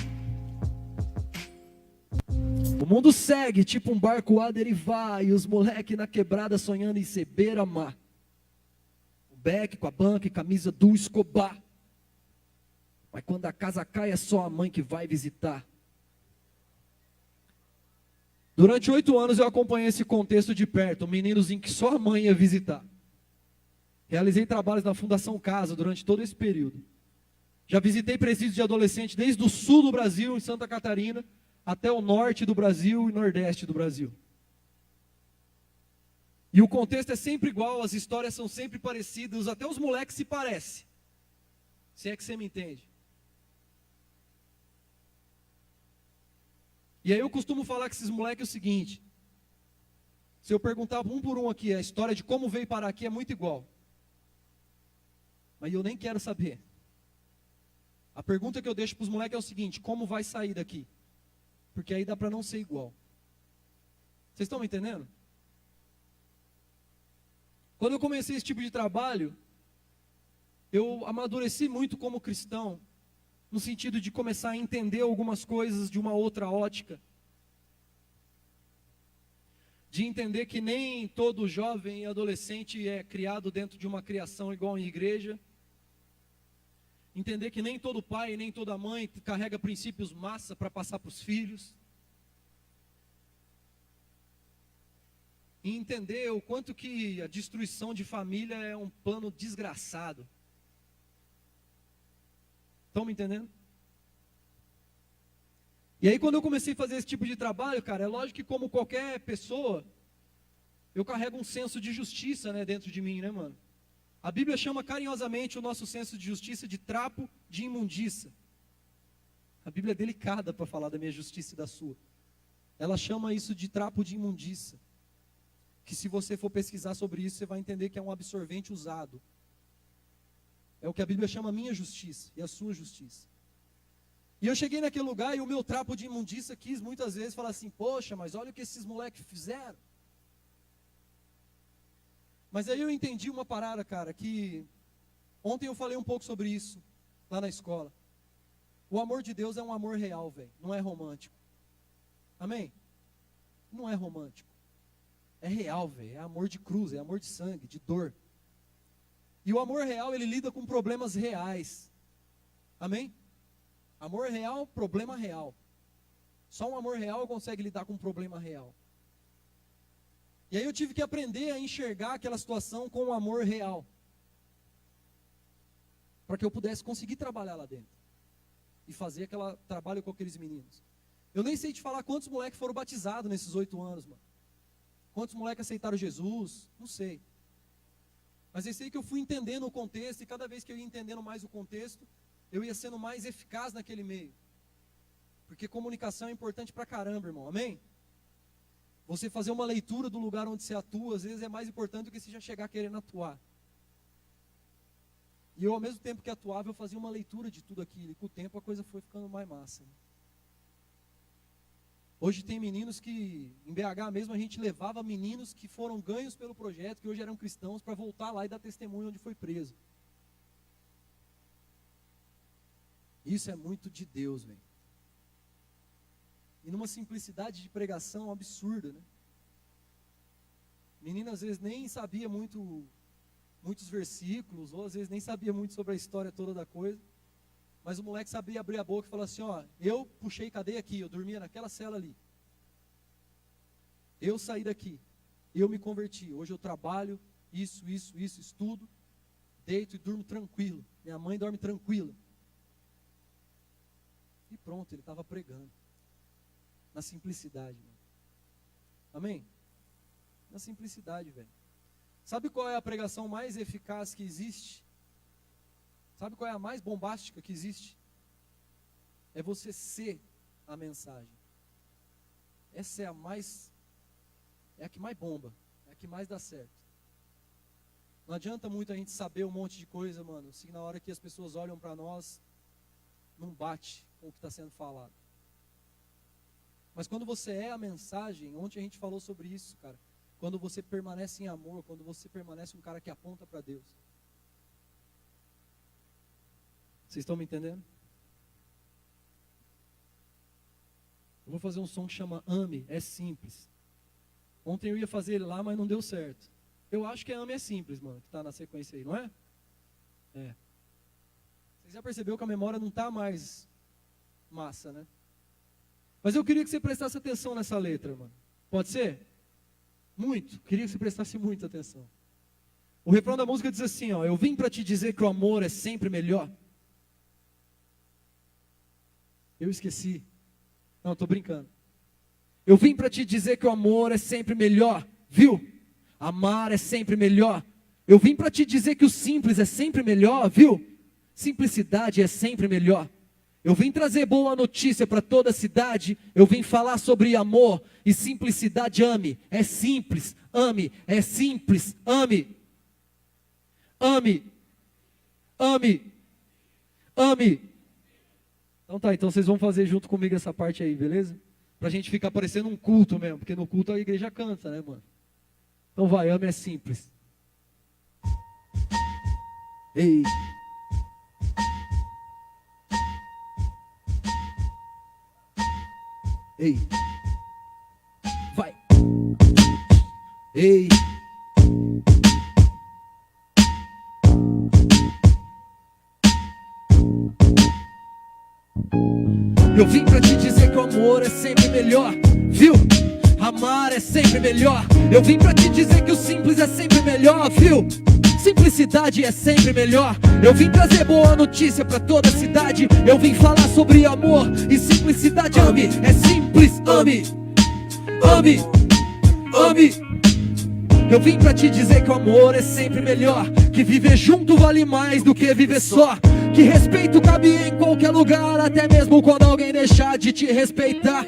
O mundo segue, tipo um barco a derivar, e os moleque na quebrada sonhando em ser beira-mar. O Beck com a banca e camisa do Escobar. Mas quando a casa cai, é só a mãe que vai visitar. Durante 8 anos eu acompanhei esse contexto de perto, meninos em que só a mãe ia visitar. Realizei trabalhos na Fundação Casa durante todo esse período. Já visitei presídios de adolescentes desde o sul do Brasil, em Santa Catarina, até o norte do Brasil e nordeste do Brasil. E o contexto é sempre igual, as histórias são sempre parecidas, até os moleques se parecem. Se é que você me entende. E aí eu costumo falar com esses moleques o seguinte: se eu perguntar um por um aqui, a história de como veio parar aqui é muito igual. Mas eu nem quero saber. A pergunta que eu deixo para os moleques é o seguinte: como vai sair daqui? Porque aí dá para não ser igual. Vocês estão me entendendo? Quando eu comecei esse tipo de trabalho, eu amadureci muito como cristão, no sentido de começar a entender algumas coisas de uma outra ótica. De entender que nem todo jovem e adolescente é criado dentro de uma criação igual em igreja. Entender que nem todo pai e nem toda mãe carrega princípios massa para passar para os filhos. E entender o quanto que a destruição de família é um plano desgraçado. Estão me entendendo? E aí quando eu comecei a fazer esse tipo de trabalho, cara, é lógico que como qualquer pessoa, eu carrego um senso de justiça, né, dentro de mim, né, mano? A Bíblia chama carinhosamente o nosso senso de justiça de trapo de imundícia. A Bíblia é delicada para falar da minha justiça e da sua. Ela chama isso de trapo de imundícia. Que se você for pesquisar sobre isso, você vai entender que é um absorvente usado. É o que a Bíblia chama minha justiça e a sua justiça. E eu cheguei naquele lugar e o meu trapo de imundícia quis muitas vezes falar assim: poxa, mas olha o que esses moleques fizeram. Mas aí eu entendi uma parada, cara, que ontem eu falei um pouco sobre isso lá na escola. O amor de Deus é um amor real, velho, não é romântico. Amém? Não é romântico. É real, velho, é amor de cruz, é amor de sangue, de dor. E o amor real, ele lida com problemas reais. Amém? Amor real, problema real. Só um amor real consegue lidar com um problema real. E aí eu tive que aprender a enxergar aquela situação com um amor real. Para que eu pudesse conseguir trabalhar lá dentro. E fazer aquele trabalho com aqueles meninos. Eu nem sei te falar quantos moleques foram batizados nesses 8 anos, mano. Quantos moleques aceitaram Jesus? Não sei. Mas eu sei que eu fui entendendo o contexto, e cada vez que eu ia entendendo mais o contexto, eu ia sendo mais eficaz naquele meio. Porque comunicação é importante pra caramba, irmão. Amém? Você fazer uma leitura do lugar onde você atua, às vezes é mais importante do que você já chegar querendo atuar. E eu, ao mesmo tempo que atuava, eu fazia uma leitura de tudo aquilo. E com o tempo a coisa foi ficando mais massa. Né? Hoje tem meninos que, em BH mesmo, a gente levava meninos que foram ganhos pelo projeto, que hoje eram cristãos, para voltar lá e dar testemunho onde foi preso. Isso é muito de Deus, velho. E numa simplicidade de pregação absurda, né? Menina às vezes nem sabia muitos versículos, ou às vezes nem sabia muito sobre a história toda da coisa. Mas o moleque sabia abrir a boca e falar assim: ó, eu puxei cadeia aqui, eu dormia naquela cela ali. Eu saí daqui, eu me converti. Hoje eu trabalho, isso, estudo, deito e durmo tranquilo. Minha mãe dorme tranquila. E pronto, ele estava pregando. Na simplicidade, mano. Amém? Na simplicidade, velho. Sabe qual é a pregação mais eficaz que existe? Sabe qual é a mais bombástica que existe? É você ser a mensagem. Essa é a que mais bomba, é a que mais dá certo. Não adianta muito a gente saber um monte de coisa, mano, se na hora que as pessoas olham pra nós, não bate com o que está sendo falado. Mas quando você é a mensagem, ontem a gente falou sobre isso, cara. Quando você permanece em amor, quando você permanece um cara que aponta para Deus. Vocês estão me entendendo? Eu vou fazer um som que chama Ame, é simples. Ontem eu ia fazer ele lá, mas não deu certo. Eu acho que Ame é simples, mano, que está na sequência aí, não é? É. Você já percebeu que a memória não está mais massa, né? Mas eu queria que você prestasse atenção nessa letra, mano. Pode ser? Muito. Queria que você prestasse muita atenção. O refrão da música diz assim, ó: eu vim para te dizer que o amor é sempre melhor. Eu esqueci. Não, estou brincando. Eu vim para te dizer que o amor é sempre melhor, viu? Amar é sempre melhor. Eu vim para te dizer que o simples é sempre melhor, viu? Simplicidade é sempre melhor. Eu vim trazer boa notícia para toda a cidade. Eu vim falar sobre amor e simplicidade. Ame, é simples. Ame, é simples. Ame. Ame. Ame. Ame. Então tá, então vocês vão fazer junto comigo essa parte aí, beleza? Pra gente ficar parecendo um culto mesmo, porque no culto a igreja canta, né, mano? Então vai, ame é simples. Ei. Ei. Vai. Ei. Eu vim pra te dizer que o amor é sempre melhor, viu? Amar é sempre melhor. Eu vim pra te dizer que o simples é sempre melhor, viu? Simplicidade é sempre melhor. Eu vim trazer boa notícia pra toda a cidade. Eu vim falar sobre amor e simplicidade. Ame, é simples, ame. Ame, ame. Eu vim pra te dizer que o amor é sempre melhor. Que viver junto vale mais do que viver só. Que respeito cabe em qualquer lugar, até mesmo quando alguém deixar de te respeitar.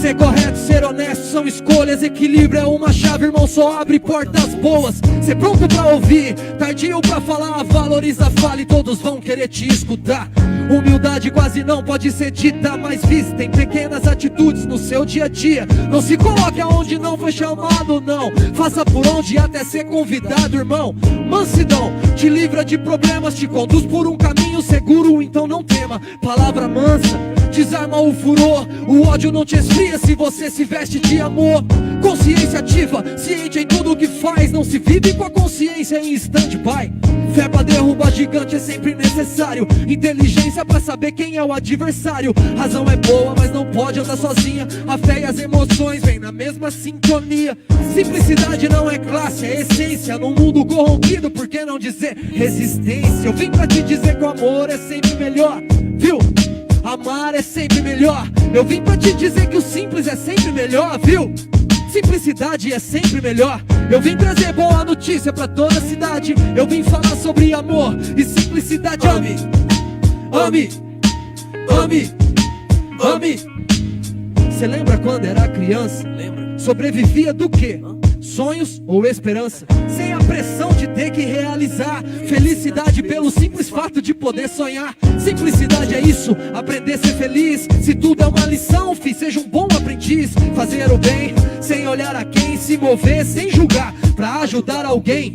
Ser correto, ser honesto são escolhas. Equilíbrio é uma chave, irmão, só abre portas boas. Ser pronto pra ouvir, tardio pra falar. Valoriza a fala e todos vão querer te escutar. Humildade quase não pode ser dita, mas vista em pequenas atitudes no seu dia a dia. Não se coloque aonde não foi chamado, não. Faça por onde até ser convidado, irmão. Mansidão te livra de problemas, te conduz por um caminho seguro, então não tema. Palavra mansa desarma o furor. O ódio não te esfria se você se veste de amor. Consciência ativa, ciente em tudo que faz. Não se vive com a consciência em stand-by. Fé pra derrubar gigante é sempre necessário. Inteligência pra saber quem é o adversário. Razão é boa, mas não pode andar sozinha. A fé e as emoções vêm na mesma sintonia. Simplicidade não é classe, é essência. Num mundo corrompido, por que não dizer resistência? Eu vim pra te dizer que o amor é sempre melhor, viu? Amar é sempre melhor. Eu vim pra te dizer que o simples é sempre melhor, viu? Simplicidade é sempre melhor. Eu vim trazer boa notícia pra toda a cidade. Eu vim falar sobre amor e simplicidade. Ame, ame, ame, ame. Você lembra quando era criança? Lembra? Sobrevivia do quê? Sonhos ou esperança? Sem a pressão de ter que realizar. Felicidade pelo simples fato de poder sonhar. Simplicidade é isso, aprender a ser feliz. Se tudo é uma lição, filho, seja um bom aprendiz. Fazer o bem, sem olhar a quem. Se mover sem julgar, pra ajudar alguém.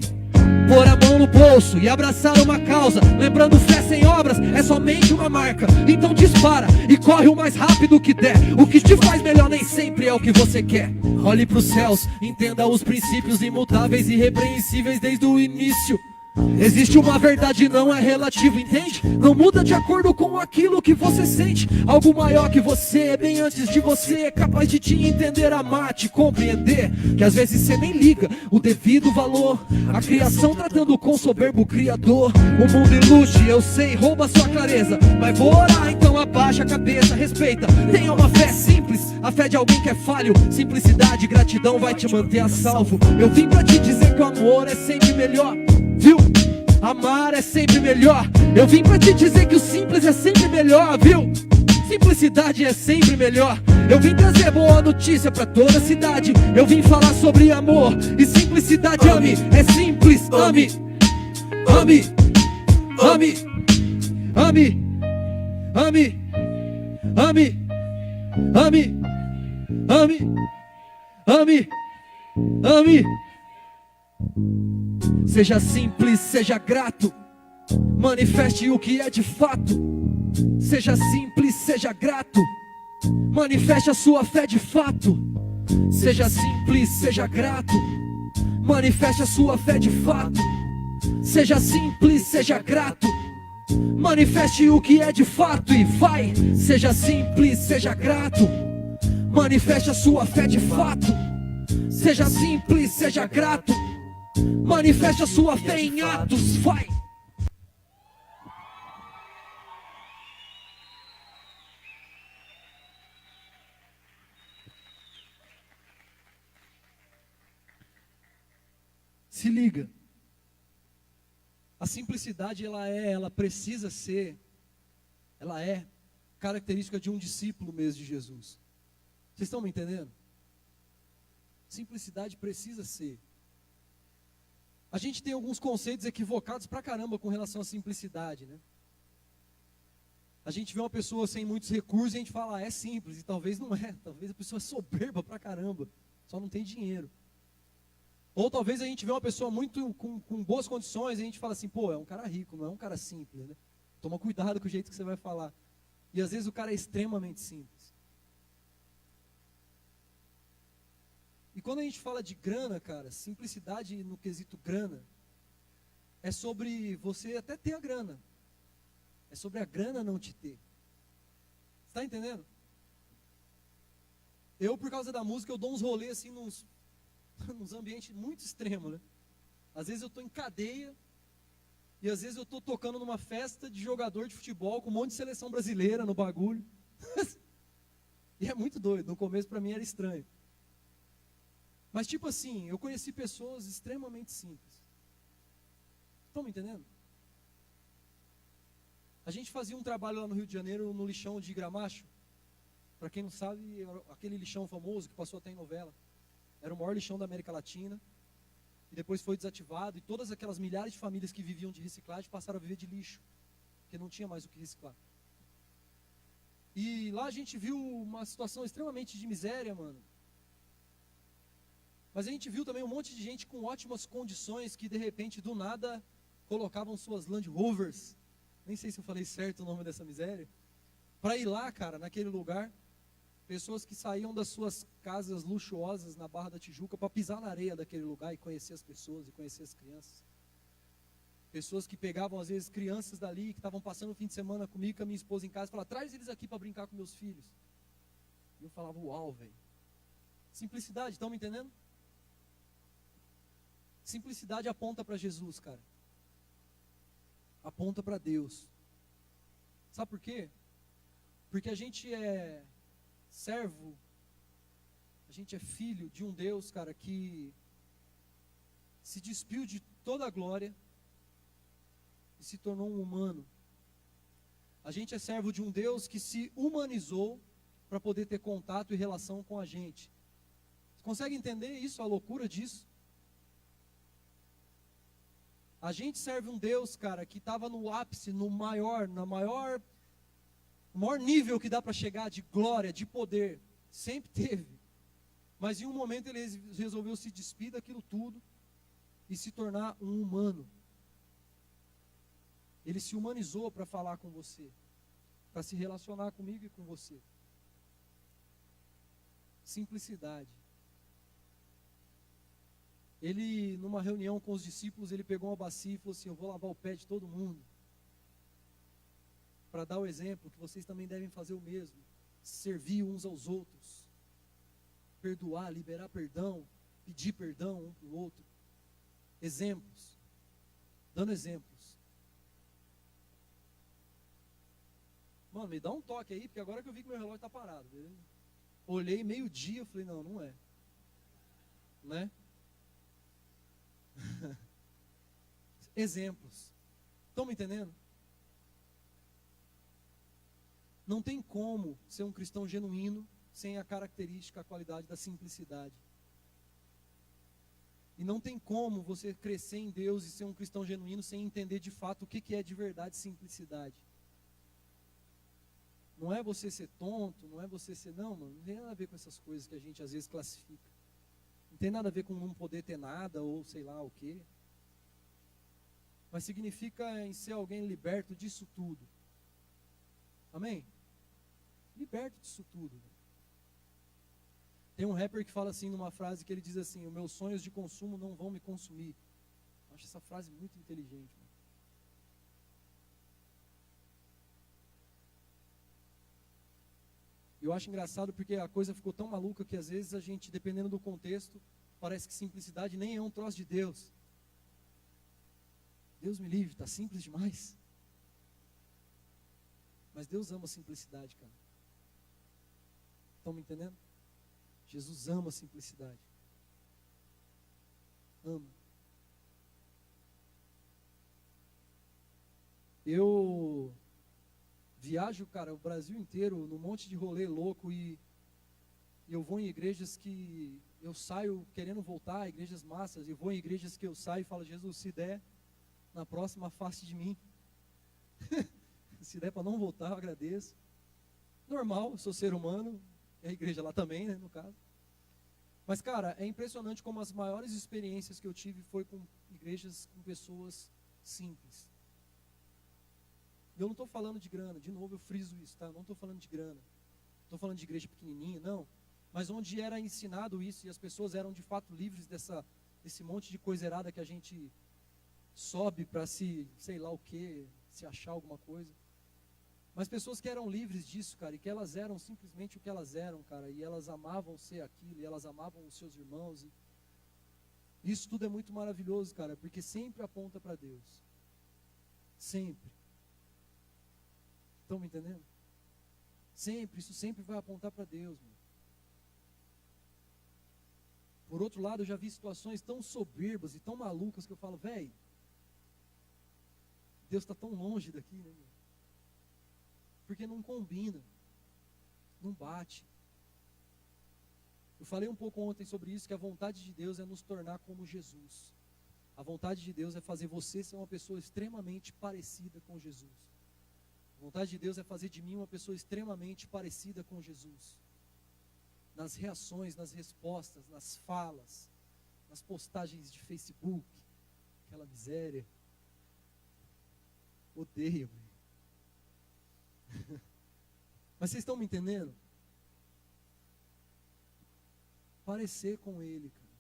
Pôr a mão no bolso e abraçar uma causa. Lembrando, fé sem obras é somente uma marca. Então dispara e corre o mais rápido que der. O que te faz melhor nem sempre é o que você quer. Olhe pros céus, entenda os princípios imutáveis e irrepreensíveis desde o início. Existe uma verdade, não é relativo, entende? Não muda de acordo com aquilo que você sente. Algo maior que você, bem antes de você, é capaz de te entender, amar, te compreender. Que às vezes você nem liga o devido valor. A criação tratando com soberbo o criador. O mundo ilude, eu sei, rouba sua clareza. Mas vou orar, então abaixa a cabeça, respeita. Tenha uma fé simples, a fé de alguém que é falho. Simplicidade e gratidão vai te manter a salvo. Eu vim pra te dizer que o amor é sempre melhor, viu? Amar é sempre melhor. Eu vim pra te dizer que o simples é sempre melhor, viu? Simplicidade é sempre melhor. Eu vim trazer boa notícia pra toda a cidade. Eu vim falar sobre amor e simplicidade. Ame, é simples, ame. Ame, ame, ame, ame. Ame, ame, ame, ame, ame. Seja simples, seja grato. Manifeste o que é de fato. Seja simples, seja grato. Manifeste a sua fé de fato. Seja simples, seja grato. Manifeste a sua fé de fato. Seja simples, seja grato. Manifeste o que é de fato e vai. Seja simples, seja grato. Manifeste a sua fé de fato. Seja simples, seja grato. Manifeste a sua fé em atos, vai. Se liga. A simplicidade ela precisa ser, ela é característica de um discípulo mesmo de Jesus. Vocês estão me entendendo? Simplicidade precisa ser. A gente tem alguns conceitos equivocados pra caramba com relação à simplicidade, né? A gente vê uma pessoa sem muitos recursos e a gente fala, é simples, e talvez não é. Talvez a pessoa é soberba pra caramba, só não tem dinheiro. Ou talvez a gente vê uma pessoa muito com boas condições e a gente fala assim, pô, é um cara rico, não é um cara simples, né? Toma cuidado com o jeito que você vai falar. E às vezes o cara é extremamente simples. E quando a gente fala de grana, cara, simplicidade no quesito grana, é sobre você até ter a grana. É sobre a grana não te ter. Você tá entendendo? Eu, por causa da música, eu dou uns rolês assim, nos ambientes muito extremos, né? Às vezes eu estou em cadeia, e às vezes eu estou tocando numa festa de jogador de futebol, com um monte de seleção brasileira no bagulho. E é muito doido, no começo para mim era estranho. Mas tipo assim, eu conheci pessoas extremamente simples. Estão me entendendo? A gente fazia um trabalho lá no Rio de Janeiro, no lixão de Gramacho. Para quem não sabe, aquele lixão famoso que passou até em novela. Era o maior lixão da América Latina. E depois foi desativado. E todas aquelas milhares de famílias que viviam de reciclagem passaram a viver de lixo. Porque não tinha mais o que reciclar. E lá a gente viu uma situação extremamente de miséria, mano. Mas a gente viu também um monte de gente com ótimas condições que de repente do nada colocavam suas Land Rovers, nem sei se eu falei certo o nome dessa miséria, para ir lá, cara, naquele lugar. Pessoas que saíam das suas casas luxuosas na Barra da Tijuca para pisar na areia daquele lugar e conhecer as pessoas e conhecer as crianças. Pessoas que pegavam às vezes crianças dali que estavam passando o fim de semana comigo, com a minha esposa em casa, e falavam, traz eles aqui para brincar com meus filhos. E eu falava, uau, velho. Simplicidade, estão me entendendo? Simplicidade aponta para Jesus, cara. Aponta para Deus. Sabe por quê? Porque a gente é servo, a gente é filho de um Deus, cara, que se despiu de toda a glória e se tornou um humano. A gente é servo de um Deus que se humanizou para poder ter contato e relação com a gente. Você consegue entender isso, a loucura disso? A gente serve um Deus, cara, que estava no ápice, no maior nível que dá para chegar de glória, de poder. Sempre teve. Mas em um momento ele resolveu se despir daquilo tudo e se tornar um humano. Ele se humanizou para falar com você, para se relacionar comigo e com você. Simplicidade. Ele, numa reunião com os discípulos, ele pegou uma bacia e falou assim, eu vou lavar o pé de todo mundo. Para dar o exemplo que vocês também devem fazer o mesmo. Servir uns aos outros. Perdoar, liberar perdão, pedir perdão um para o outro. Exemplos. Dando exemplos. Mano, me dá um toque aí, porque agora que eu vi que meu relógio está parado, beleza? Olhei meio-dia, eu falei, não é. Né? Exemplos. Estão me entendendo? Não tem como ser um cristão genuíno sem a característica, a qualidade da simplicidade. E não tem como você crescer em Deus e ser um cristão genuíno sem entender de fato o que é de verdade simplicidade. Não é você ser tonto, não é você ser... Não, mano, não tem nada a ver com essas coisas que a gente às vezes classifica. Não tem nada a ver com não poder ter nada ou sei lá o quê. Mas significa em ser alguém liberto disso tudo. Amém? Liberto disso tudo. Tem um rapper que fala assim numa frase que ele diz assim: os meus sonhos de consumo não vão me consumir. Eu acho essa frase muito inteligente. Mano. Eu acho engraçado porque a coisa ficou tão maluca que às vezes a gente, dependendo do contexto, parece que simplicidade nem é um troço de Deus. Deus me livre, está simples demais. Mas Deus ama a simplicidade, cara. Estão me entendendo? Jesus ama a simplicidade. Ama. Eu viajo, cara, o Brasil inteiro, num monte de rolê louco e eu vou em igrejas que eu saio querendo voltar, igrejas massas, e vou em igrejas que eu saio e falo: Jesus, se der, na próxima afaste de mim. Se der para não voltar, eu agradeço. Normal, eu sou ser humano, e a igreja lá também, né, no caso. Mas, cara, é impressionante como as maiores experiências que eu tive foi com igrejas, com pessoas simples. Eu não estou falando de grana, de novo eu friso isso, tá? Eu não estou falando de grana. Estou falando de igreja pequenininha, não. Mas onde era ensinado isso e as pessoas eram de fato livres desse monte de coisa errada que a gente sobe para se, sei lá o que, se achar alguma coisa. Mas pessoas que eram livres disso, cara, e que elas eram simplesmente o que elas eram, cara, e elas amavam ser aquilo, e elas amavam os seus irmãos. E isso tudo é muito maravilhoso, cara, porque sempre aponta para Deus. Sempre. Estão me entendendo? Sempre, isso sempre vai apontar para Deus, mano. Por outro lado, eu já vi situações tão soberbas e tão malucas que eu falo: velho, Deus está tão longe daqui, né, meu? Porque não combina, não bate. Eu falei um pouco ontem sobre isso, que a vontade de Deus é nos tornar como Jesus. A vontade de Deus é fazer você ser uma pessoa extremamente parecida com Jesus. A vontade de Deus é fazer de mim uma pessoa extremamente parecida com Jesus. Nas reações, nas respostas, nas falas, nas postagens de Facebook, aquela miséria. Odeio, velho. Mas vocês estão me entendendo? Parecer com Ele, cara.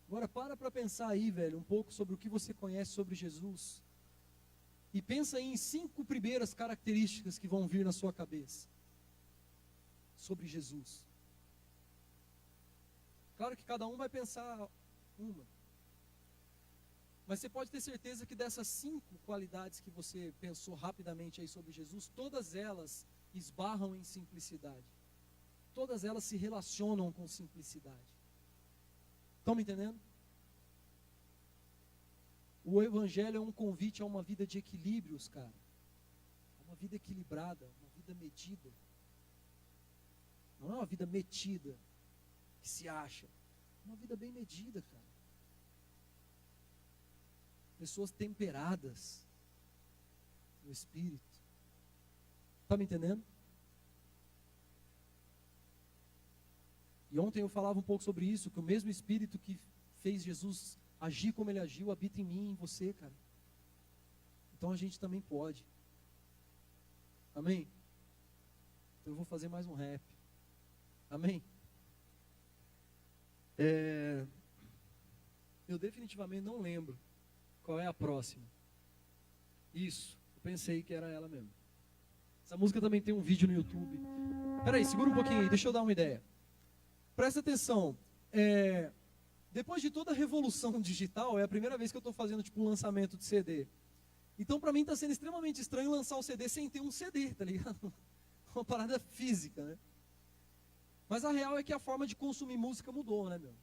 Agora para pensar aí, velho, um pouco sobre o que você conhece sobre Jesus. E pensa aí em 5 primeiras características que vão vir na sua cabeça sobre Jesus. Claro que cada um vai pensar uma. Mas você pode ter certeza que dessas 5 qualidades que você pensou rapidamente aí sobre Jesus, todas elas esbarram em simplicidade. Todas elas se relacionam com simplicidade. Estão me entendendo? O Evangelho é um convite a uma vida de equilíbrios, cara. Uma vida equilibrada, uma vida medida. Não é uma vida metida, que se acha. É uma vida bem medida, cara. Pessoas temperadas no Espírito. Está me entendendo? E ontem eu falava um pouco sobre isso, que o mesmo Espírito que fez Jesus agir como Ele agiu, habita em mim e em você, cara. Então a gente também pode. Amém? Então eu vou fazer mais um rap. Amém? Eu definitivamente não lembro qual é a próxima. Isso, eu pensei que era ela mesmo. Essa música também tem um vídeo no YouTube. Peraí, segura um pouquinho aí, deixa eu dar uma ideia. Presta atenção. Depois de toda a revolução digital, é a primeira vez que eu estou fazendo tipo um lançamento de CD. Então para mim está sendo extremamente estranho lançar o CD sem ter um CD, tá ligado? Uma parada física, né? Mas a real é que a forma de consumir música mudou, né, meu?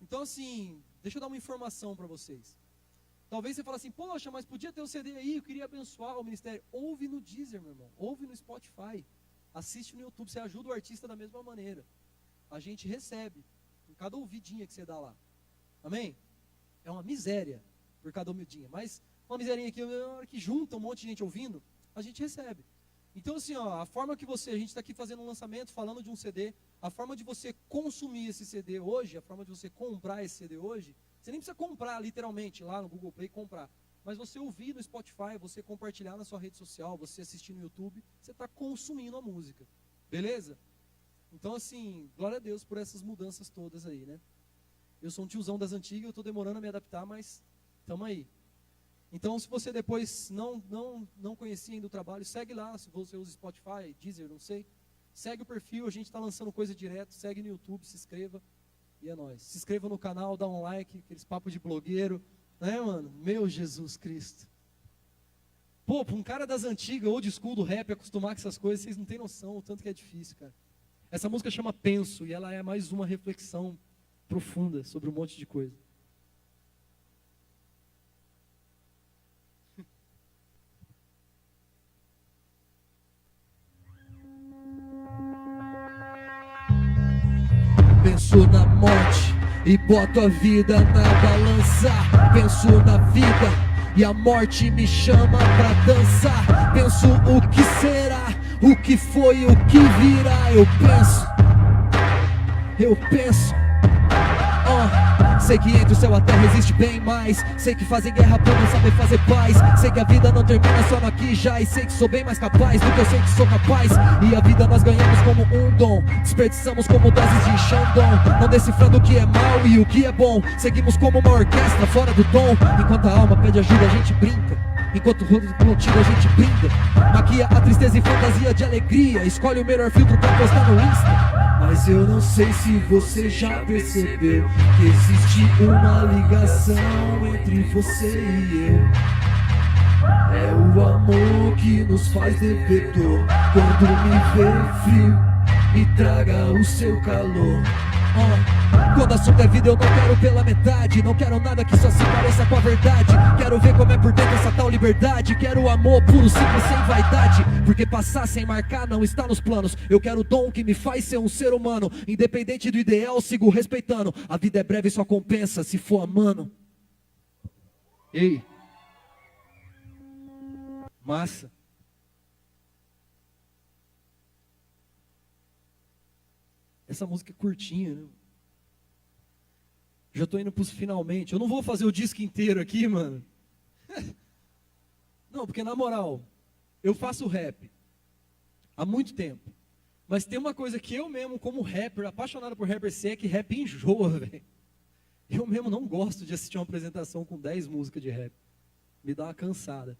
Então assim, deixa eu dar uma informação para vocês. Talvez você fale assim: poxa, mas podia ter o CD aí, eu queria abençoar o ministério. Ouve no Deezer, meu irmão. Ouve no Spotify. Assiste no YouTube, você ajuda o artista da mesma maneira. A gente recebe por cada ouvidinha que você dá lá. Amém? É uma miséria por cada ouvidinha. Mas uma miserinha aqui, na hora que junta um monte de gente ouvindo, a gente recebe. Então assim, ó, a forma que a gente está aqui fazendo um lançamento, falando de um CD, a forma de você consumir esse CD hoje, a forma de você comprar esse CD hoje, você nem precisa comprar literalmente lá no Google Play, comprar. Mas você ouvir no Spotify, você compartilhar na sua rede social, você assistir no YouTube, você está consumindo a música. Beleza? Então assim, glória a Deus por essas mudanças todas aí, né? Eu sou um tiozão das antigas, eu estou demorando a me adaptar, mas estamos aí. Então, se você depois não conhecia ainda o trabalho, segue lá, se você usa Spotify, Deezer, não sei. Segue o perfil, a gente está lançando coisa direto, segue no YouTube, se inscreva, e é nóis. Se inscreva no canal, dá um like, aqueles papos de blogueiro, né, mano? Meu Jesus Cristo. Pô, para um cara das antigas, old school do rap, acostumar com essas coisas, vocês não têm noção o tanto que é difícil, cara. Essa música chama Penso, e ela é mais uma reflexão profunda sobre um monte de coisa. Penso na morte e boto a vida na balança. Penso na vida e a morte me chama pra dançar. Penso o que será, o que foi, o que virá. Eu penso. Sei que entre o céu e a terra existe bem mais. Sei que fazem guerra por não saber fazer paz. Sei que a vida não termina só no aqui e já. E sei que sou bem mais capaz do que eu sei que sou capaz. E a vida nós ganhamos como um dom, desperdiçamos como doses de Xandão. Não decifrando o que é mal e o que é bom. Seguimos como uma orquestra fora do tom. Enquanto a alma pede ajuda a gente brinca, enquanto o rodo contigo a gente brinda. Maquia a tristeza e fantasia de alegria. Escolhe o melhor filtro pra postar no Insta. Mas eu não sei se você já percebeu que existe uma ligação entre você e eu. É o amor que nos faz devedor. Quando me vê frio, me traga o seu calor. Quando o assunto é vida eu não quero pela metade. Não quero nada que só se pareça com a verdade. Quero ver como é por dentro essa tal liberdade. Quero amor puro, simples, sem vaidade. Porque passar sem marcar não está nos planos. Eu quero o dom que me faz ser um ser humano. Independente do ideal, sigo respeitando. A vida é breve e só compensa se for amando. Ei, massa. Essa música é curtinha, né? Já tô indo pros finalmente. Eu não vou fazer o disco inteiro aqui, mano. Não, porque na moral, eu faço rap há muito tempo. Mas tem uma coisa que eu mesmo, como rapper, apaixonado por rapper, sei, é que rap enjoa, velho. Eu mesmo não gosto de assistir uma apresentação com 10 músicas de rap. Me dá uma cansada.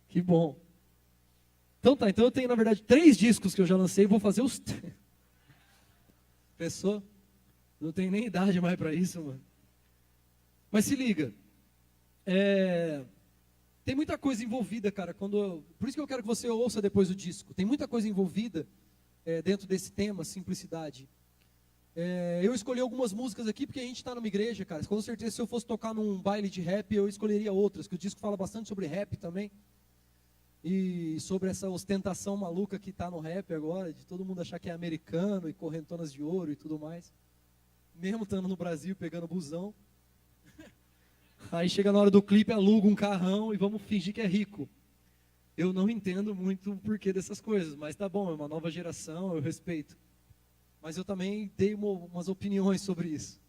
Que bom. Então tá, então eu tenho na verdade 3 discos que eu já lancei, vou fazer os... Pensou? Não tenho nem idade mais pra isso, mano. Mas se liga, tem muita coisa envolvida, cara, por isso que eu quero que você ouça depois o disco. Tem muita coisa envolvida dentro desse tema, simplicidade. Eu escolhi algumas músicas aqui porque a gente está numa igreja, cara. Com certeza se eu fosse tocar num baile de rap, eu escolheria outras, que o disco fala bastante sobre rap também. E sobre essa ostentação maluca que está no rap agora, de todo mundo achar que é americano e correntonas de ouro e tudo mais. Mesmo estando no Brasil, pegando busão. Aí chega na hora do clipe, aluga um carrão e vamos fingir que é rico. Eu não entendo muito o porquê dessas coisas, mas tá bom, é uma nova geração, eu respeito. Mas eu também dei umas opiniões sobre isso.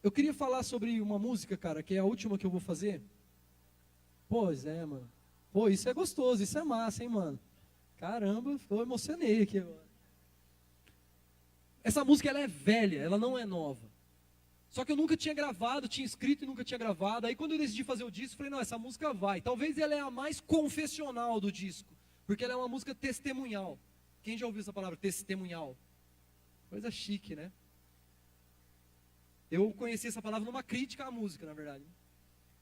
Eu queria falar sobre uma música, cara, que é a última que eu vou fazer. Pois é, mano. Pô, isso é gostoso, isso é massa, hein, mano. Caramba, eu emocionei aqui agora. Essa música, ela é velha, ela não é nova. Só que eu nunca tinha gravado, tinha escrito e nunca tinha gravado. Aí quando eu decidi fazer o disco, eu falei, não, essa música vai. Talvez ela é a mais confessional do disco, porque ela é uma música testemunhal. Quem já ouviu essa palavra, testemunhal? Coisa chique, né? Eu conheci essa palavra numa crítica à música, na verdade.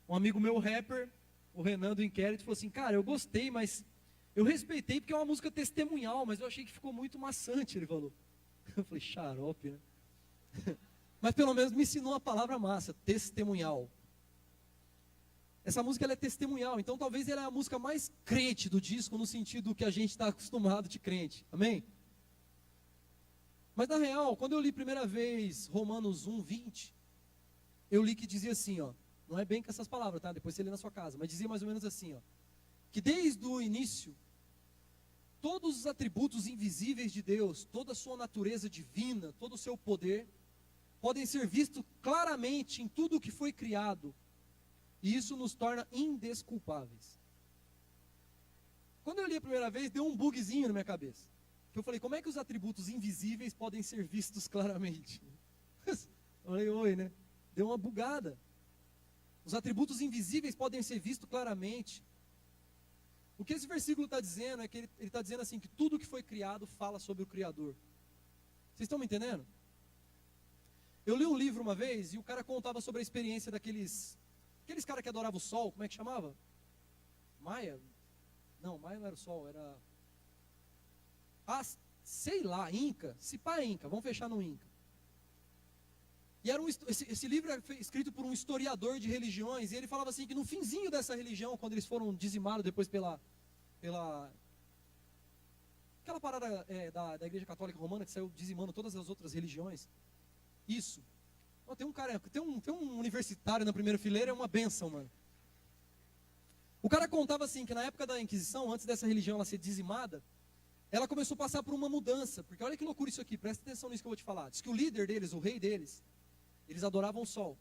Um amigo meu, rapper, o Renan do Inquérito, falou assim, cara, eu gostei, mas eu respeitei porque é uma música testemunhal, mas eu achei que ficou muito maçante, ele falou. Eu falei, xarope, né? Mas pelo menos me ensinou a palavra massa, testemunhal. Essa música ela é testemunhal, então talvez ela é a música mais crente do disco, no sentido que a gente está acostumado de crente, amém? Mas na real, quando eu li a primeira vez Romanos 1:20, eu li que dizia assim, ó, não é bem com essas palavras, tá? Depois você lê na sua casa, mas dizia mais ou menos assim, ó, que desde o início, todos os atributos invisíveis de Deus, toda a sua natureza divina, todo o seu poder, podem ser vistos claramente em tudo o que foi criado, e isso nos torna indesculpáveis. Quando eu li a primeira vez, deu um bugzinho na minha cabeça, que eu falei, como é que os atributos invisíveis podem ser vistos claramente? Eu falei, oi, né? Deu uma bugada. Os atributos invisíveis podem ser vistos claramente. O que esse versículo está dizendo é que ele está dizendo assim, que tudo que foi criado fala sobre o Criador. Vocês estão me entendendo? Eu li um livro uma vez e o cara contava sobre a experiência daqueles caras que adoravam o sol, como é que chamava? Maia? Não, Maia não era o sol, era... Ah, sei lá, Inca. Se pá é Inca, vamos fechar no Inca. E era esse livro era escrito por um historiador de religiões, e ele falava assim que no finzinho dessa religião, quando eles foram dizimados depois pela aquela parada da Igreja Católica Romana, que saiu dizimando todas as outras religiões. Isso. Oh, tem um universitário na primeira fileira, é uma bênção, mano. O cara contava assim, que na época da Inquisição, antes dessa religião ela ser dizimada, ela começou a passar por uma mudança, porque olha que loucura isso aqui, presta atenção nisso que eu vou te falar. Diz que o líder deles, o rei deles, eles adoravam o sol.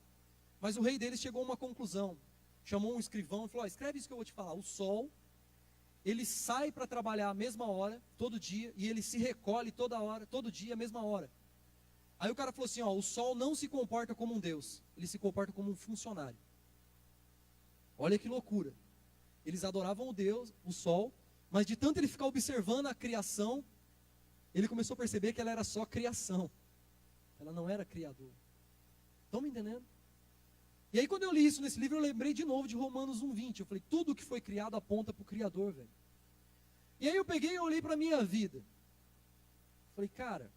Mas o rei deles chegou a uma conclusão. Chamou um escrivão e falou, escreve isso que eu vou te falar. O sol, ele sai para trabalhar à mesma hora, todo dia, e ele se recolhe toda hora, todo dia, à mesma hora. Aí o cara falou assim, o sol não se comporta como um Deus, ele se comporta como um funcionário. Olha que loucura. Eles adoravam o Deus, o sol, mas de tanto ele ficar observando a criação, ele começou a perceber que ela era só criação. Ela não era criador. Estão me entendendo? E aí quando eu li isso nesse livro, eu lembrei de novo de Romanos 1:20. Eu falei, tudo que foi criado aponta para o Criador, velho. E aí eu peguei e olhei para a minha vida. Falei, cara,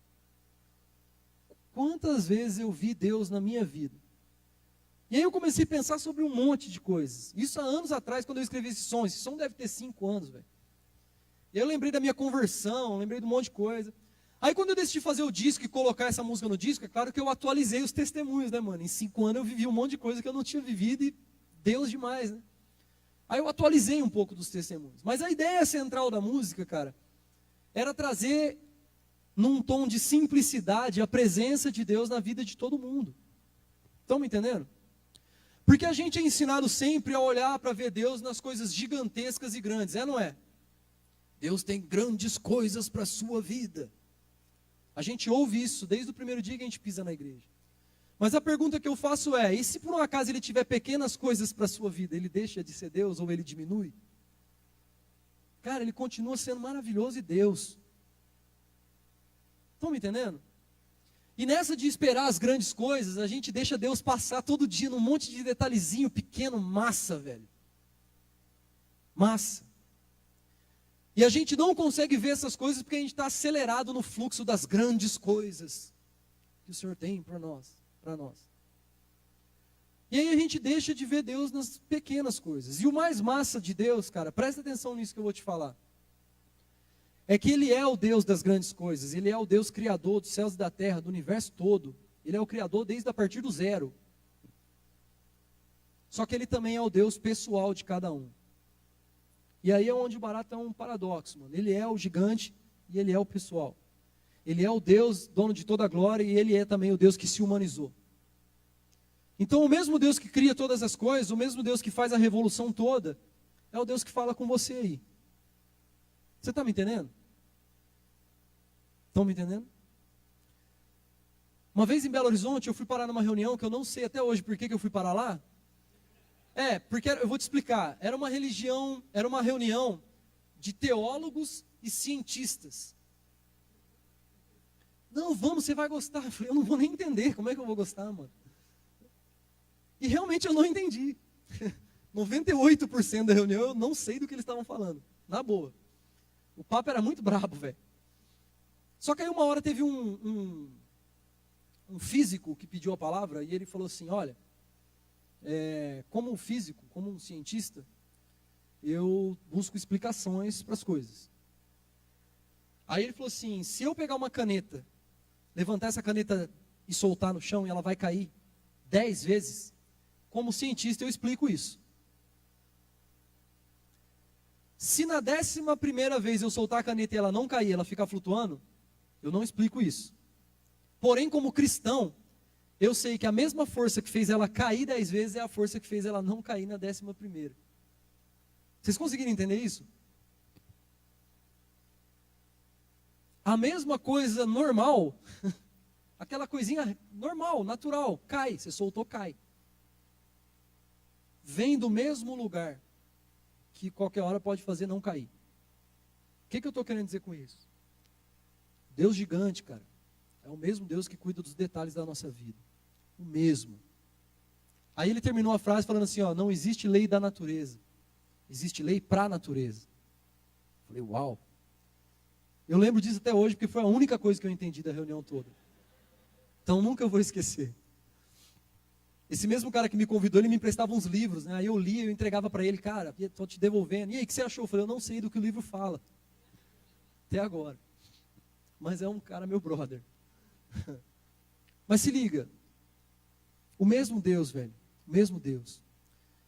quantas vezes eu vi Deus na minha vida? E aí eu comecei a pensar sobre um monte de coisas. Isso há anos atrás, quando eu escrevi esse som deve ter 5 anos, velho. E eu lembrei da minha conversão, lembrei de um monte de coisa. Aí quando eu decidi fazer o disco e colocar essa música no disco, é claro que eu atualizei os testemunhos, né, mano? Em 5 anos eu vivi um monte de coisa que eu não tinha vivido e Deus demais, né? Aí eu atualizei um pouco dos testemunhos. Mas a ideia central da música, cara, era trazer num tom de simplicidade a presença de Deus na vida de todo mundo. Estão me entendendo? Porque a gente é ensinado sempre a olhar para ver Deus nas coisas gigantescas e grandes, não é? Deus tem grandes coisas para a sua vida. A gente ouve isso desde o primeiro dia que a gente pisa na igreja. Mas a pergunta que eu faço é, e se por um acaso ele tiver pequenas coisas para a sua vida, ele deixa de ser Deus ou ele diminui? Cara, ele continua sendo maravilhoso e Deus. Estão me entendendo? E nessa de esperar as grandes coisas, a gente deixa Deus passar todo dia num monte de detalhezinho pequeno, massa, velho. Massa. E a gente não consegue ver essas coisas porque a gente está acelerado no fluxo das grandes coisas que o Senhor tem para nós. E aí a gente deixa de ver Deus nas pequenas coisas. E o mais massa de Deus, cara, presta atenção nisso que eu vou te falar. É que Ele é o Deus das grandes coisas. Ele é o Deus criador dos céus e da terra, do universo todo. Ele é o criador desde a partir do zero. Só que Ele também é o Deus pessoal de cada um. E aí é onde o barato é um paradoxo, mano. Ele é o gigante e Ele é o pessoal. Ele é o Deus, dono de toda a glória, e Ele é também o Deus que se humanizou. Então o mesmo Deus que cria todas as coisas, o mesmo Deus que faz a revolução toda, é o Deus que fala com você aí. Você está me entendendo? Estão me entendendo? Uma vez em Belo Horizonte, eu fui parar numa reunião, que eu não sei até hoje por que eu fui parar lá. Porque eu vou te explicar, era uma reunião de teólogos e cientistas. Não, vamos, você vai gostar. Eu falei, eu não vou nem entender, como é que eu vou gostar, mano? E realmente eu não entendi. 98% da reunião eu não sei do que eles estavam falando, na boa. O papo era muito brabo, velho. Só que aí uma hora teve um físico que pediu a palavra e ele falou assim, olha, como um físico, como um cientista, eu busco explicações para as coisas. Aí ele falou assim, se eu pegar uma caneta, levantar essa caneta e soltar no chão e ela vai cair 10 vezes, como cientista eu explico isso. Se na 11ª vez eu soltar a caneta e ela não cair, ela ficar flutuando, eu não explico isso. Porém, como cristão, eu sei que a mesma força que fez ela cair 10 vezes é a força que fez ela não cair na 11ª. Vocês conseguiram entender isso? A mesma coisa normal, aquela coisinha normal, natural, cai, você soltou, cai. Vem do mesmo lugar, que qualquer hora pode fazer não cair. O que eu estou querendo dizer com isso? Deus gigante, cara, é o mesmo Deus que cuida dos detalhes da nossa vida. O mesmo. Aí ele terminou a frase falando assim, ó, não existe lei da natureza, existe lei para a natureza. Falei, uau. Eu lembro disso até hoje, porque foi a única coisa que eu entendi da reunião toda. Então nunca vou esquecer. Esse mesmo cara que me convidou, ele me emprestava uns livros, né? Aí eu lia, eu entregava para ele, cara, estou te devolvendo. E aí, o que você achou? Eu falei, eu não sei do que o livro fala. Até agora. Mas é um cara meu brother. Mas se liga. O mesmo Deus, velho. O mesmo Deus.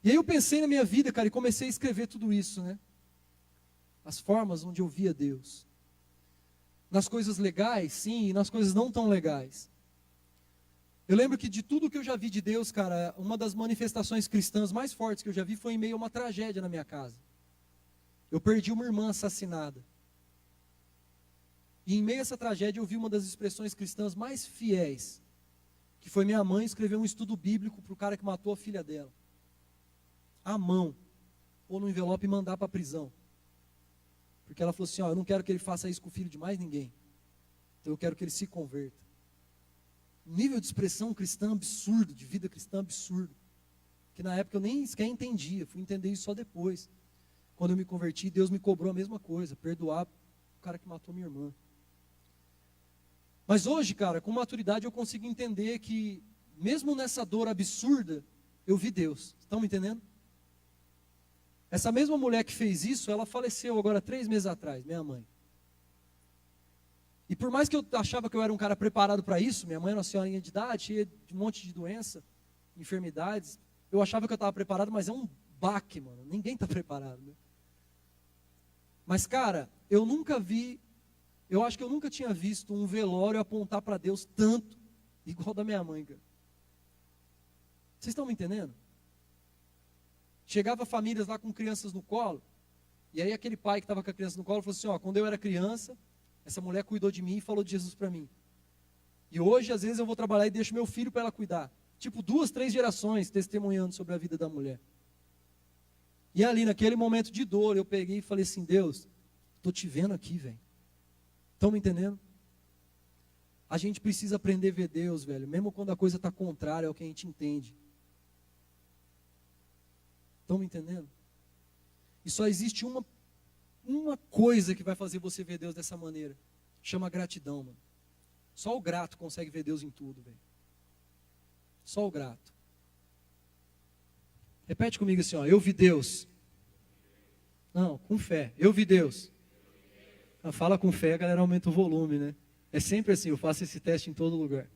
E aí eu pensei na minha vida, cara, e comecei a escrever tudo isso, né? As formas onde eu via Deus. Nas coisas legais, sim, e nas coisas não tão legais. Eu lembro que de tudo que eu já vi de Deus, cara, uma das manifestações cristãs mais fortes que eu já vi foi em meio a uma tragédia na minha casa. Eu perdi uma irmã assassinada. E em meio a essa tragédia eu vi uma das expressões cristãs mais fiéis, que foi minha mãe escrever um estudo bíblico para o cara que matou a filha dela. À mão, ou no envelope e mandar para a prisão. Porque ela falou assim, ó, eu não quero que ele faça isso com o filho de mais ninguém. Então eu quero que ele se converta. Um nível de expressão cristã absurdo, de vida cristã absurdo. Que na época eu nem sequer entendia, fui entender isso só depois. Quando eu me converti, Deus me cobrou a mesma coisa, perdoar o cara que matou minha irmã. Mas hoje, cara, com maturidade eu consigo entender que, mesmo nessa dor absurda, eu vi Deus. Estão me entendendo? Essa mesma mulher que fez isso, ela faleceu agora 3 meses atrás, minha mãe. E por mais que eu achava que eu era um cara preparado para isso, minha mãe era uma senhorinha de idade, cheia de um monte de doença, enfermidades, eu achava que eu estava preparado, mas é um baque, mano. Ninguém está preparado, né? Mas, cara, eu acho que eu nunca tinha visto um velório apontar para Deus tanto, igual da minha mãe, cara. Vocês estão me entendendo? Chegava famílias lá com crianças no colo, e aí aquele pai que estava com a criança no colo falou assim, ó, quando eu era criança, essa mulher cuidou de mim e falou de Jesus para mim. E hoje, às vezes, eu vou trabalhar e deixo meu filho para ela cuidar. Tipo, 2, 3 gerações testemunhando sobre a vida da mulher. E ali, naquele momento de dor, eu peguei e falei assim, Deus, estou te vendo aqui, velho. Estão me entendendo? A gente precisa aprender a ver Deus, velho, mesmo quando a coisa está contrária ao que a gente entende. Estão me entendendo? E só existe uma coisa que vai fazer você ver Deus dessa maneira. Chama gratidão, mano. Só o grato consegue ver Deus em tudo, velho. Só o grato. Repete comigo assim, ó. Eu vi Deus. Não, com fé. Eu vi Deus. Fala com fé, a galera aumenta o volume, né? É sempre assim, eu faço esse teste em todo lugar.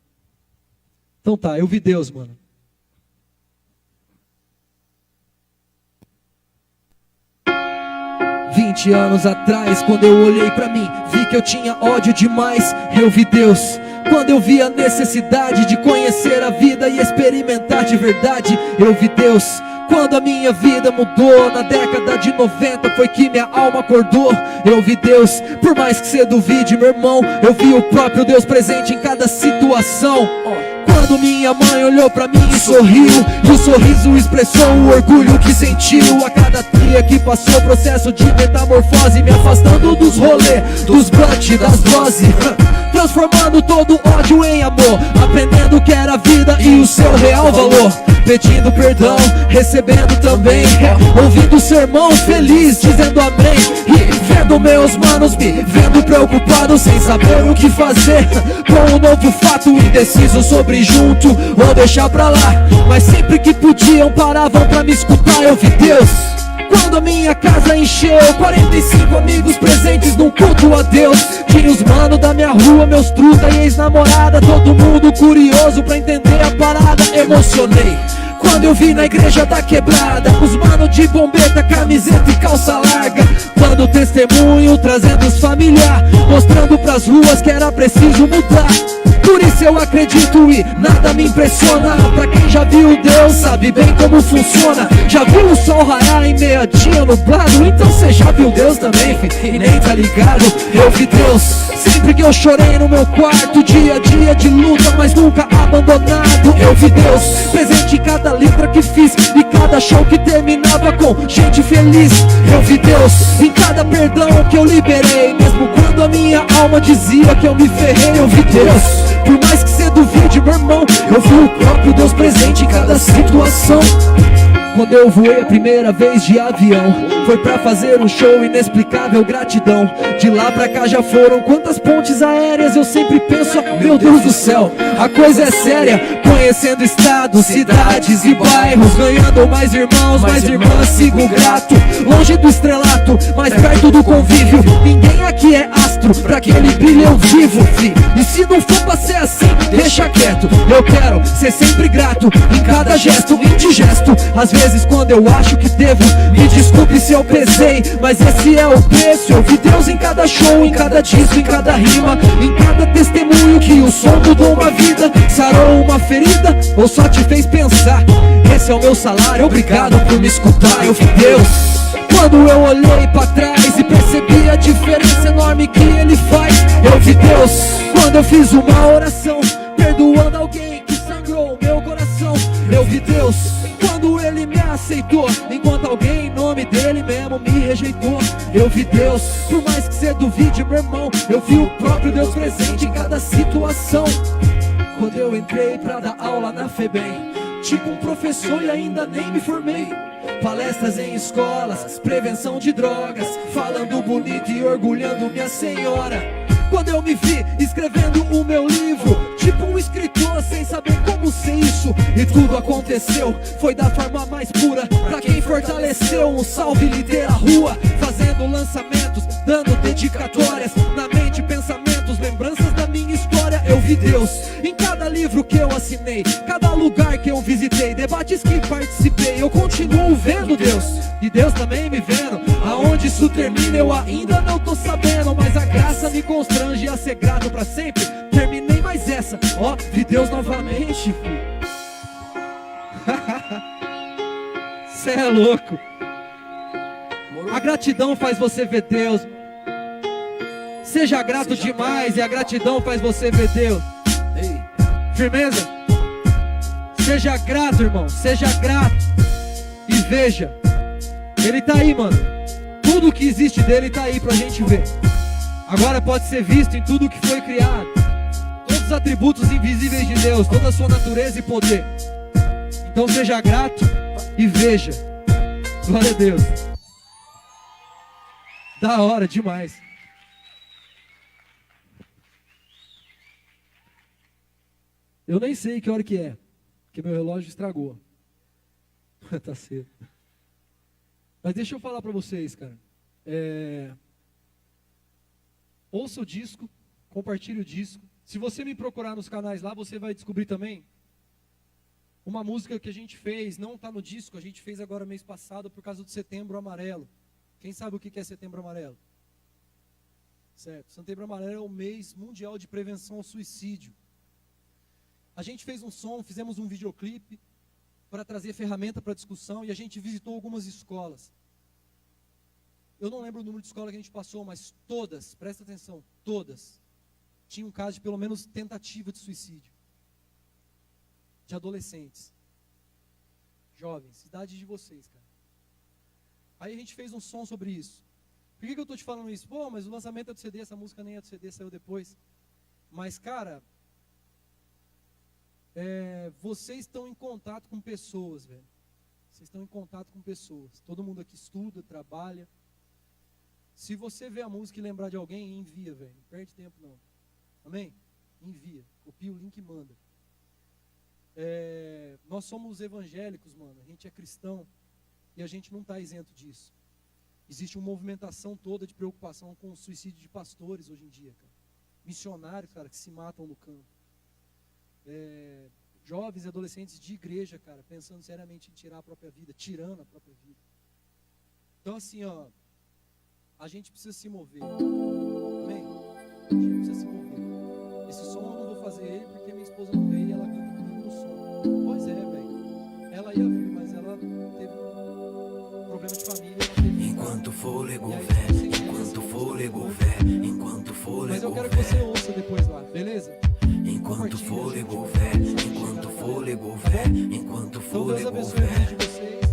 Então tá, eu vi Deus, mano. Anos atrás, quando eu olhei pra mim, vi que eu tinha ódio demais. Eu vi Deus quando eu vi a necessidade de conhecer a vida e experimentar de verdade. Eu vi Deus quando a minha vida mudou. Na década de 90 foi que minha alma acordou. Eu vi Deus, por mais que você duvide, meu irmão, eu vi o próprio Deus presente em cada situação. Quando minha mãe olhou pra mim e sorriu, e o sorriso expressou o orgulho que sentiu. A cada dia que passou, processo de metamorfose, me afastando dos rolê, dos blunt, das doses, transformando todo ódio em amor, aprendendo o que era a vida e o seu real valor, pedindo perdão, recebendo também, ouvindo o sermão feliz, dizendo amém, e vendo meus manos me vendo preocupado, sem saber o que fazer, com um novo fato, indeciso sobre junto ou deixar pra lá, mas sempre que podiam paravam pra me escutar. Eu vi Deus Quando a minha casa encheu, 45 amigos presentes num culto a Deus. Tinha os mano da minha rua, meus truta e ex-namorada, todo mundo curioso pra entender a parada. Emocionei quando eu vi na igreja da quebrada os mano de bombeta, camiseta e calça larga, dando testemunho, trazendo os familiar, mostrando pras ruas que era preciso mudar. Por isso eu acredito e nada me impressiona. Pra quem já viu Deus, sabe bem como funciona. Já viu o sol raiar em meia-dia nublado? Então cê já viu Deus também, filho, e nem tá ligado. Eu vi Deus sempre que eu chorei no meu quarto, dia a dia de luta, mas nunca abandonado. Eu vi Deus presente em cada letra que fiz e cada show que terminava com gente feliz. Eu vi Deus em cada perdão que eu liberei, mesmo quando a minha alma dizia que eu me ferrei. Eu vi Deus, por mais que cê duvide, meu irmão, eu vi o próprio Deus presente em cada situação. Quando eu voei a primeira vez de avião, foi pra fazer um show inexplicável, gratidão. De lá pra cá já foram quantas pontes aéreas. Eu sempre penso, meu Deus do céu, a coisa é séria. Conhecendo estados, cidades e bairros, ganhando mais irmãos, mais irmãs, sigo grato. Longe do estrelato, mais perto do convívio. Ninguém aqui é astro, pra que ele brilhe eu vivo, fi. E se não for pra ser assim, deixa quieto. Eu quero ser sempre grato em cada gesto, indigesto. Às vezes quando eu acho que devo, me desculpe se eu pesei, mas esse é o preço. Eu vi Deus em cada show, em cada disco, em cada rima, em cada testemunho que o som mudou uma vida, sarou uma ferida ou só te fez pensar. Esse é o meu salário, obrigado por me escutar. Eu vi Deus quando eu olhei pra trás e percebi a diferença enorme que ele faz. Eu vi Deus quando eu fiz uma oração, perdoando alguém que sangrou o meu coração. Eu vi Deus quando ele me aceitou, enquanto alguém em nome dele mesmo me rejeitou. Eu vi Deus, por mais que cê duvide, meu irmão, eu vi o próprio Deus presente em cada situação. Quando eu entrei pra dar aula na FEBEM, tipo um professor e ainda nem me formei. Palestras em escolas, prevenção de drogas, falando bonito e orgulhando minha senhora. Quando eu me vi escrevendo o meu livro, tipo um escritor sem saber como ser isso. E tudo aconteceu, foi da forma mais pura, pra quem fortaleceu. Um salve Litera Rua, fazendo lançamentos, dando dedicatórias, na mente pensamentos, lembranças da minha história. Eu vi Deus em cada livro que eu assinei, cada lugar que eu visitei, debates que participei. Eu continuo vendo Deus, e Deus também me vendo. Aonde isso termina eu ainda não tô sabendo, mas a graça me constrange a ser grato pra sempre. Terminei mais essa, ó, vi Deus novamente, filho. Cê é louco. A gratidão faz você ver Deus. Seja grato demais e a gratidão faz você ver Deus. Firmeza? Seja grato, irmão, seja grato e veja. Ele tá aí, mano. Tudo que existe dele tá aí pra gente ver. Agora pode ser visto em tudo que foi criado. Todos os atributos invisíveis de Deus, toda a sua natureza e poder. Então seja grato e veja. Glória a Deus. Da hora demais. Eu nem sei que hora que é, porque meu relógio estragou. Tá cedo. Mas deixa eu falar pra vocês, cara. Ouça o disco, compartilhe o disco. Se você me procurar nos canais lá, você vai descobrir também uma música que a gente fez, não está no disco, a gente fez agora mês passado por causa do Setembro Amarelo. Quem sabe o que é Setembro Amarelo? Certo, Setembro Amarelo é o mês mundial de prevenção ao suicídio. A gente fez um som, fizemos um videoclipe para trazer ferramenta para discussão e a gente visitou algumas escolas. Eu não lembro o número de escola que a gente passou, mas todas, presta atenção, todas tinham um caso de pelo menos tentativa de suicídio. De adolescentes, jovens, idade de vocês, cara. Aí a gente fez um som sobre isso. Por que eu estou te falando isso? Pô, mas o lançamento é do CD, essa música nem é do CD, saiu depois. Mas, cara, vocês estão em contato com pessoas, velho. Vocês estão em contato com pessoas. Todo mundo aqui estuda, trabalha. Se você vê a música e lembrar de alguém, envia, velho. Não perde tempo, não. Amém? Envia. Copia o link e manda. Nós somos evangélicos, mano. A gente é cristão. E a gente não está isento disso. Existe uma movimentação toda de preocupação com o suicídio de pastores hoje em dia, cara. Missionários, cara, que se matam no campo. Jovens e adolescentes de igreja, cara, pensando seriamente em tirar a própria vida, tirando a própria vida. Então, assim, ó, a gente precisa se mover. Amém? A gente precisa se mover. Esse som eu não vou fazer ele porque minha esposa não veio e ela canta comigo no som. Pois é, velho. Ela ia vir, mas ela teve um problema de família. Enquanto fôlego vê, enquanto fôlego vê, enquanto fôlego vê. Mas eu quero que você ouça depois lá, beleza? Enquanto fôlego vê, enquanto fôlego vê, enquanto Então Deus fôlego abençoe a vida de vê. vocês.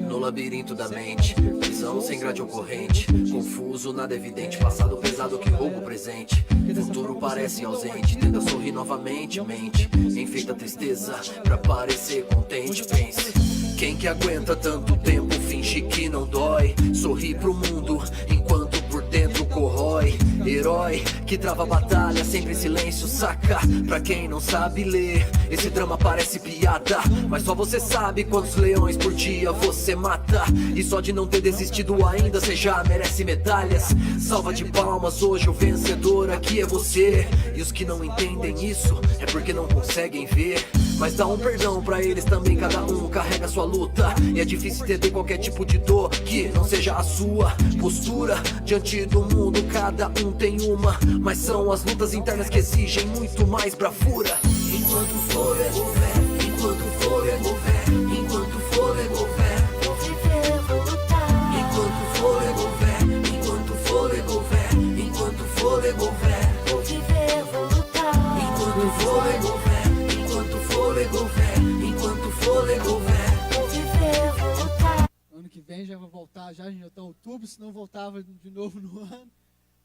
No labirinto da mente, prisão sem grade ocorrente, confuso, nada evidente, passado pesado que rouba o presente, futuro parece ausente, tenta sorrir novamente, mente, enfeita a tristeza pra parecer contente, pense. Quem que aguenta tanto tempo, finge que não dói, sorri pro mundo enquanto por dentro corrói. Herói que trava batalha, sempre em silêncio, saca? Pra quem não sabe ler, esse drama parece piada, mas só você sabe quantos leões por dia você mata. E só de não ter desistido ainda, cê já merece medalhas. Salva de palmas, hoje o vencedor aqui é você. E os que não entendem isso, é porque não conseguem ver. Mas dá um perdão pra eles também, cada um carrega sua luta. E é difícil entender qualquer tipo de dor que não seja a sua postura. Diante do mundo cada um tem uma, mas são as lutas internas que exigem muito mais bravura. Enquanto fôlego vê, enquanto fôlego vê, enquanto fôlego vê, Vou viver, vou lutar. enquanto fôlego vê, enquanto fôlego vê, enquanto fôlego vê, Vou viver, vou lutar. enquanto fôlego vê, enquanto fôlego vê, enquanto fôlego vê. Vou viver, vou lutar. Ano que vem já vou voltar, já a gente já está em outubro, se não voltava de novo no ano.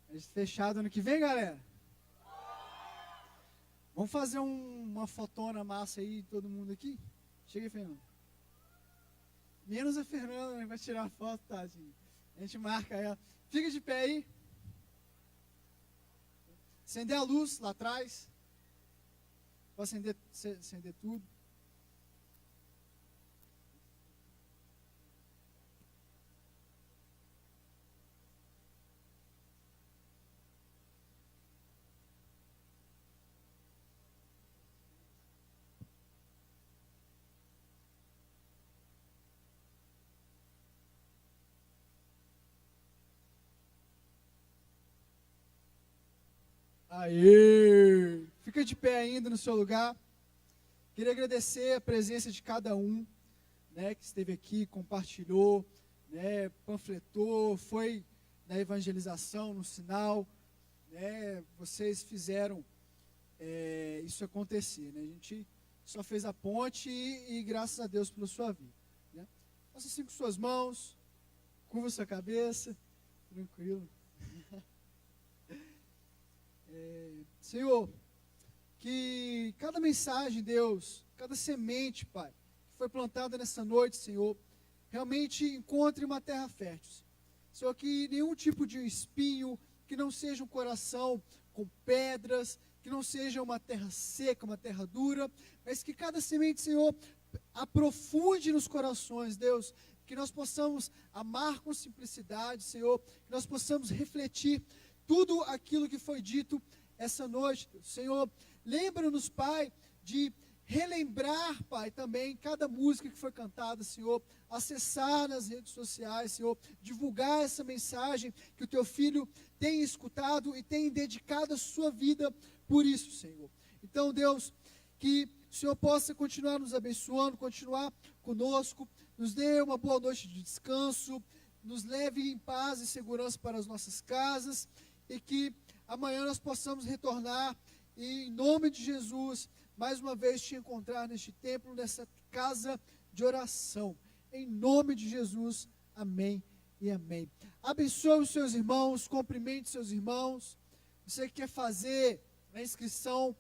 A gente fechado ano que vem, galera. Vamos fazer uma fotona massa aí, todo mundo aqui? Chega aí, Fernando. Menos a Fernanda, né, vai tirar a foto, tadinho. A gente marca ela. Fica de pé aí. Acender a luz lá atrás. Vou acender tudo. Aê! Fica de pé ainda no seu lugar. Queria agradecer a presença de cada um, né, que esteve aqui, compartilhou, né, panfletou, foi na evangelização, no sinal, né, vocês fizeram isso acontecer, né, a gente só fez a ponte e graças a Deus pela sua vida, né. Faça assim com suas mãos, curva sua cabeça, tranquilo. Senhor, que cada mensagem, Deus, cada semente, Pai, que foi plantada nessa noite, Senhor, realmente encontre uma terra fértil. Senhor, que nenhum tipo de espinho, que não seja um coração com pedras, que não seja uma terra seca, uma terra dura, mas que cada semente, Senhor, aprofunde nos corações, Deus, que nós possamos amar com simplicidade, Senhor, que nós possamos refletir tudo aquilo que foi dito essa noite, Senhor. Lembra-nos, Pai, de relembrar, Pai, também cada música que foi cantada, Senhor, acessar nas redes sociais, Senhor, divulgar essa mensagem que o Teu Filho tem escutado e tem dedicado a sua vida por isso, Senhor. Então, Deus, que o Senhor possa continuar nos abençoando, continuar conosco, nos dê uma boa noite de descanso, nos leve em paz e segurança para as nossas casas, e que amanhã nós possamos retornar e, em nome de Jesus, mais uma vez te encontrar neste templo, nessa casa de oração. Em nome de Jesus, amém e amém. Abençoe os seus irmãos, cumprimente seus irmãos. Você que quer fazer a inscrição